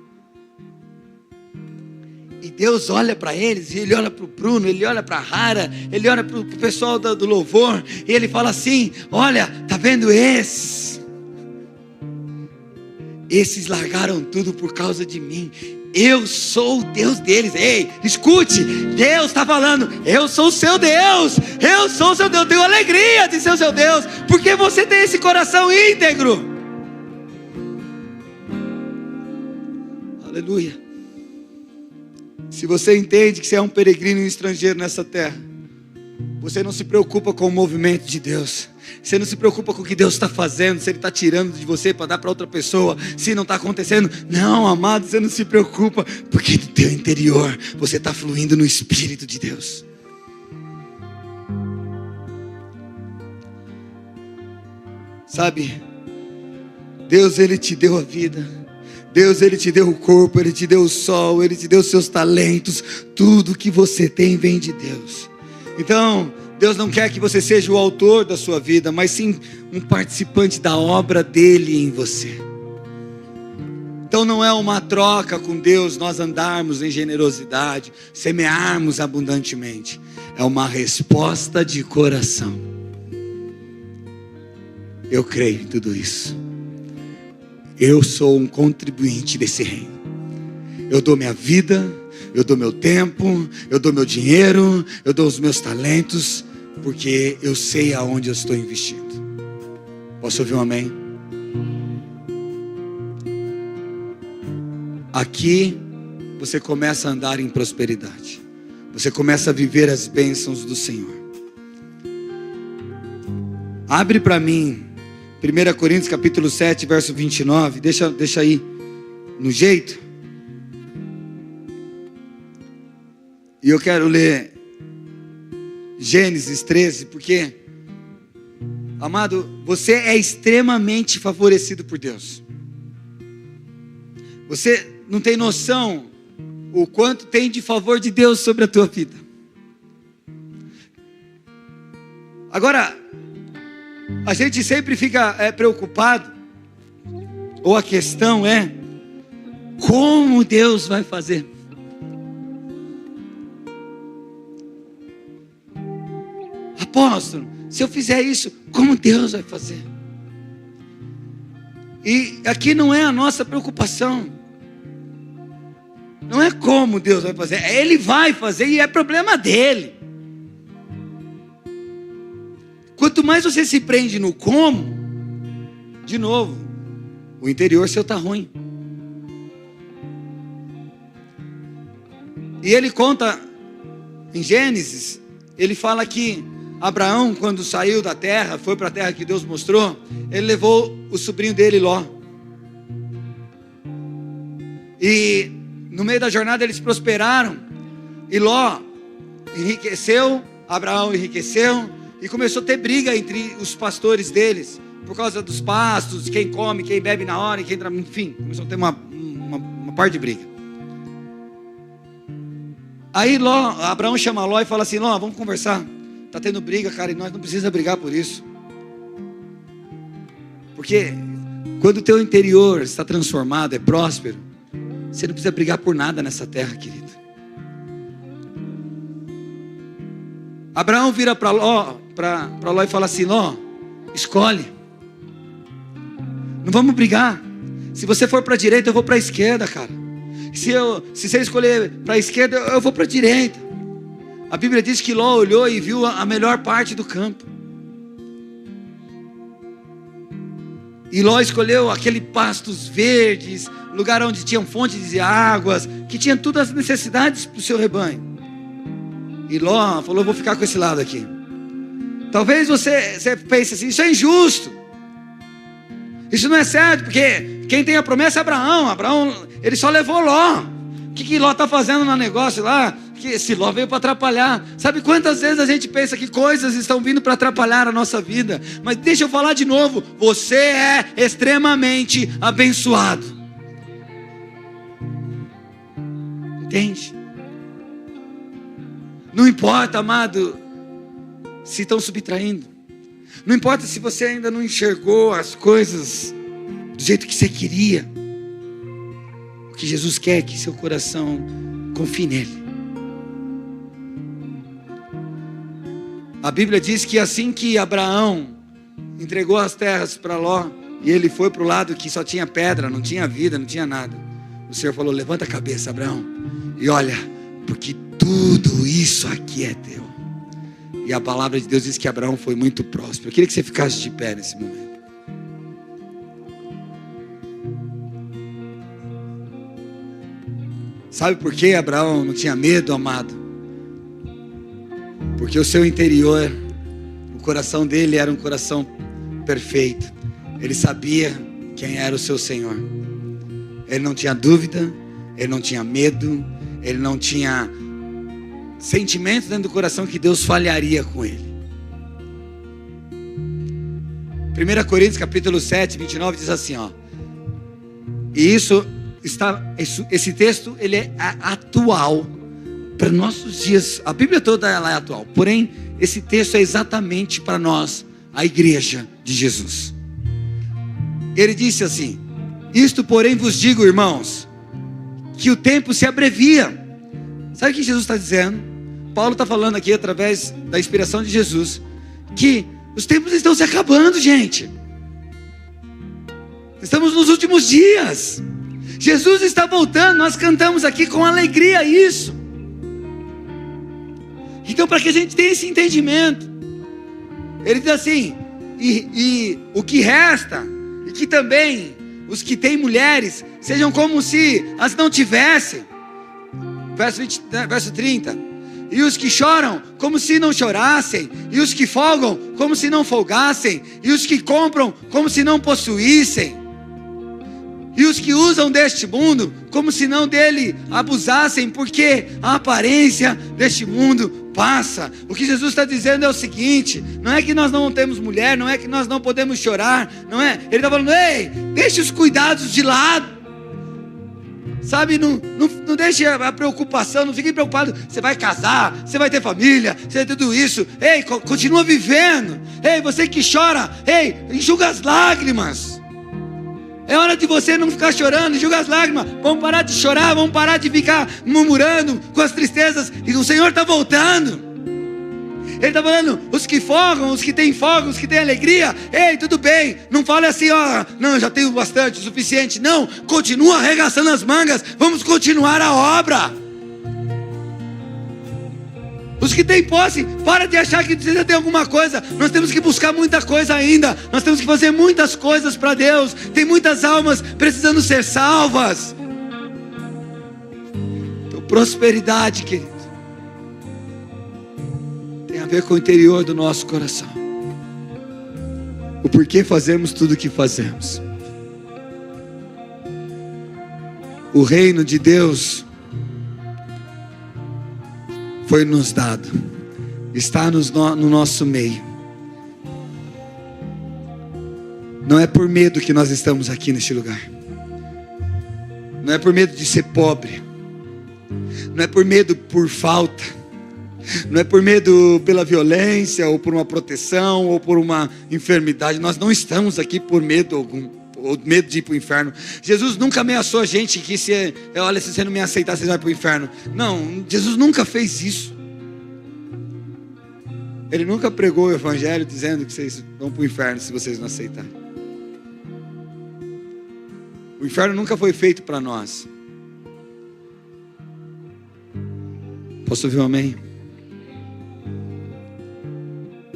E Deus olha para eles, e Ele olha para o Bruno, Ele olha para a Rara, Ele olha para o pessoal do louvor, e Ele fala assim: olha, tá vendo esses? Esses largaram tudo por causa de mim. Eu sou o Deus deles. Ei, escute, Deus está falando: eu sou o seu Deus, eu sou o seu Deus, eu tenho alegria de ser o seu Deus, porque você tem esse coração íntegro. Aleluia. Se você entende que você é um peregrino e um estrangeiro nessa terra, Você não se preocupa com o movimento de Deus. Você não se preocupa com o que Deus está fazendo, se Ele está tirando de você para dar para outra pessoa, se não está acontecendo. Não, amado, você não se preocupa, porque do teu interior você está fluindo no Espírito de Deus. Sabe, Deus, Ele te deu a vida. Deus, Ele te deu o corpo, Ele te deu o sol, Ele te deu os seus talentos. Tudo que você tem vem de Deus. Então, Deus não quer que você seja o autor da sua vida, mas sim um participante da obra dEle em você. Então não é uma troca com Deus nós andarmos em generosidade, semearmos abundantemente. É uma resposta de coração. Eu creio em tudo isso. Eu sou um contribuinte desse reino. Eu dou minha vida, eu dou meu tempo, eu dou meu dinheiro, eu dou os meus talentos, porque eu sei aonde eu estou investindo. Posso ouvir um amém? Aqui você começa a andar em prosperidade. Você começa a viver as bênçãos do Senhor. Abre para mim 1 Coríntios capítulo 7, verso 29. Deixa aí no jeito. E eu quero ler Gênesis 13, porque, amado, você é extremamente favorecido por Deus. Você não tem noção o quanto tem de favor de Deus sobre a tua vida. Agora, a gente sempre fica preocupado, ou a questão é, como Deus vai fazer? Apóstolo, se eu fizer isso, como Deus vai fazer? E aqui não é a nossa preocupação. Não é como Deus vai fazer, Ele vai fazer e é problema dEle. Quanto mais você se prende no como, de novo, o interior seu está ruim. E ele conta em Gênesis, ele fala que Abraão, quando saiu da terra, foi para a terra que Deus mostrou, ele levou o sobrinho dele, Ló. E no meio da jornada eles prosperaram, e Ló enriqueceu, Abraão enriqueceu, e começou a ter briga entre os pastores deles, por causa dos pastos, quem come, quem bebe na hora, quem entra, enfim, começou a ter uma parte de briga. Aí Abraão chama Ló e fala assim: Ló, vamos conversar. Está tendo briga, cara, e nós não precisamos brigar por isso. Porque quando o teu interior está transformado, é próspero, você não precisa brigar por nada nessa terra, querido. Abraão vira para Ló e fala assim: Ló, escolhe. Não vamos brigar. Se você for para a direita, eu vou para a esquerda, cara. Se você escolher para a esquerda, eu vou para a direita. A Bíblia diz que Ló olhou e viu a melhor parte do campo. E Ló escolheu aquele pastos verdes, lugar onde tinham fontes de águas, que tinha todas as necessidades para o seu rebanho. E Ló falou: eu vou ficar com esse lado aqui. Talvez você pense assim: isso é injusto, isso não é certo, porque quem tem a promessa é Abraão. Abraão, ele só levou Ló. O que Ló está fazendo no negócio lá? Que esse Ló veio para atrapalhar. Sabe quantas vezes a gente pensa que coisas estão vindo para atrapalhar a nossa vida? Mas deixa eu falar de novo: você é extremamente abençoado. Entende? Não importa, amado, se estão subtraindo. Não importa se você ainda não enxergou as coisas do jeito que você queria. O que Jesus quer é que seu coração confie nele. A Bíblia diz que assim que Abraão entregou as terras para Ló, e ele foi para o lado que só tinha pedra, não tinha vida, não tinha nada, o Senhor falou: levanta a cabeça, Abraão, e olha, porque tudo isso aqui é teu. E a palavra de Deus diz que Abraão foi muito próspero. Eu queria que você ficasse de pé nesse momento. Sabe por que Abraão não tinha medo, amado? Porque o seu interior, o coração dele era um coração perfeito. Ele sabia quem era o seu Senhor. Ele não tinha dúvida, ele não tinha medo, ele não tinha sentimentos dentro do coração que Deus falharia com ele. 1 Coríntios capítulo 7, 29 diz assim, ó. E esse texto ele é atual para nossos dias. A Bíblia toda ela é atual. Porém, esse texto é exatamente para nós, a igreja de Jesus. Ele disse assim: isto porém vos digo, irmãos, que o tempo se abrevia. Sabe o que Jesus está dizendo? Paulo está falando aqui através da inspiração de Jesus, que os tempos estão se acabando, gente. Estamos nos últimos dias. Jesus está voltando. Nós cantamos aqui com alegria isso. Então, para que a gente tenha esse entendimento, ele diz assim: e o que resta, e que também os que têm mulheres sejam como se as não tivessem. Verso 30. E os que choram, como se não chorassem. E os que folgam, como se não folgassem. E os que compram, como se não possuíssem. E os que usam deste mundo, como se não dele abusassem. Porque a aparência deste mundo passa. O que Jesus está dizendo é o seguinte: não é que nós não temos mulher, não é que nós não podemos chorar, não é? Ele está falando: ei, deixe os cuidados de lado. Sabe, não deixe a preocupação, não fique preocupado. Você vai casar, você vai ter família, você vai ter tudo isso. Ei, continua vivendo. Ei, você que chora, ei, enxuga as lágrimas. É hora de você não ficar chorando, enxuga as lágrimas. Vamos parar de chorar, vamos parar de ficar murmurando com as tristezas. E o Senhor está voltando. Ele está falando: os que folgam, os que têm folga, os que têm alegria. Ei, tudo bem, não fale assim, ó, não, já tenho bastante, o suficiente. Não, continua arregaçando as mangas. Vamos continuar a obra. Os que têm posse, para de achar que precisa ter alguma coisa. Nós temos que buscar muita coisa ainda. Nós temos que fazer muitas coisas para Deus. Tem muitas almas precisando ser salvas. Então, prosperidade, querido, tem a ver com o interior do nosso coração. O porquê fazemos tudo o que fazemos. O reino de Deus foi nos dado, está no nosso meio. Não é por medo que nós estamos aqui neste lugar. Não é por medo de ser pobre. Não é por medo por falta. Não é por medo pela violência, ou por uma proteção, ou por uma enfermidade. Nós não estamos aqui por medo algum, ou medo de ir para o inferno. Jesus nunca ameaçou a gente que olha, se você não me aceitar, você vai para o inferno. Não, Jesus nunca fez isso. Ele nunca pregou o evangelho dizendo que vocês vão para o inferno se vocês não aceitarem. O inferno nunca foi feito para nós. Posso ouvir um amém?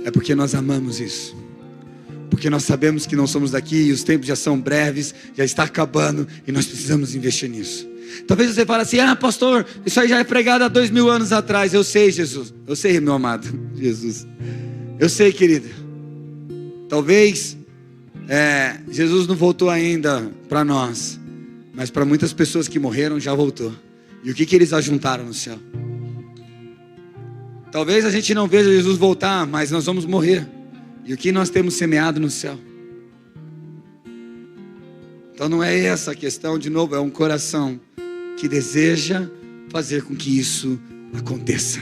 É porque nós amamos isso. Porque nós sabemos que não somos daqui e os tempos já são breves, já está acabando e nós precisamos investir nisso. Talvez você fale assim: ah, pastor, isso aí já é pregado há 2000 anos atrás. Eu sei, Jesus. Eu sei, meu amado Jesus. Eu sei, querida. Talvez Jesus não voltou ainda para nós, mas para muitas pessoas que morreram já voltou. E o que eles ajuntaram no céu? Talvez a gente não veja Jesus voltar, mas nós vamos morrer. E o que nós temos semeado no céu? Então não é essa a questão, de novo, é um coração que deseja fazer com que isso aconteça.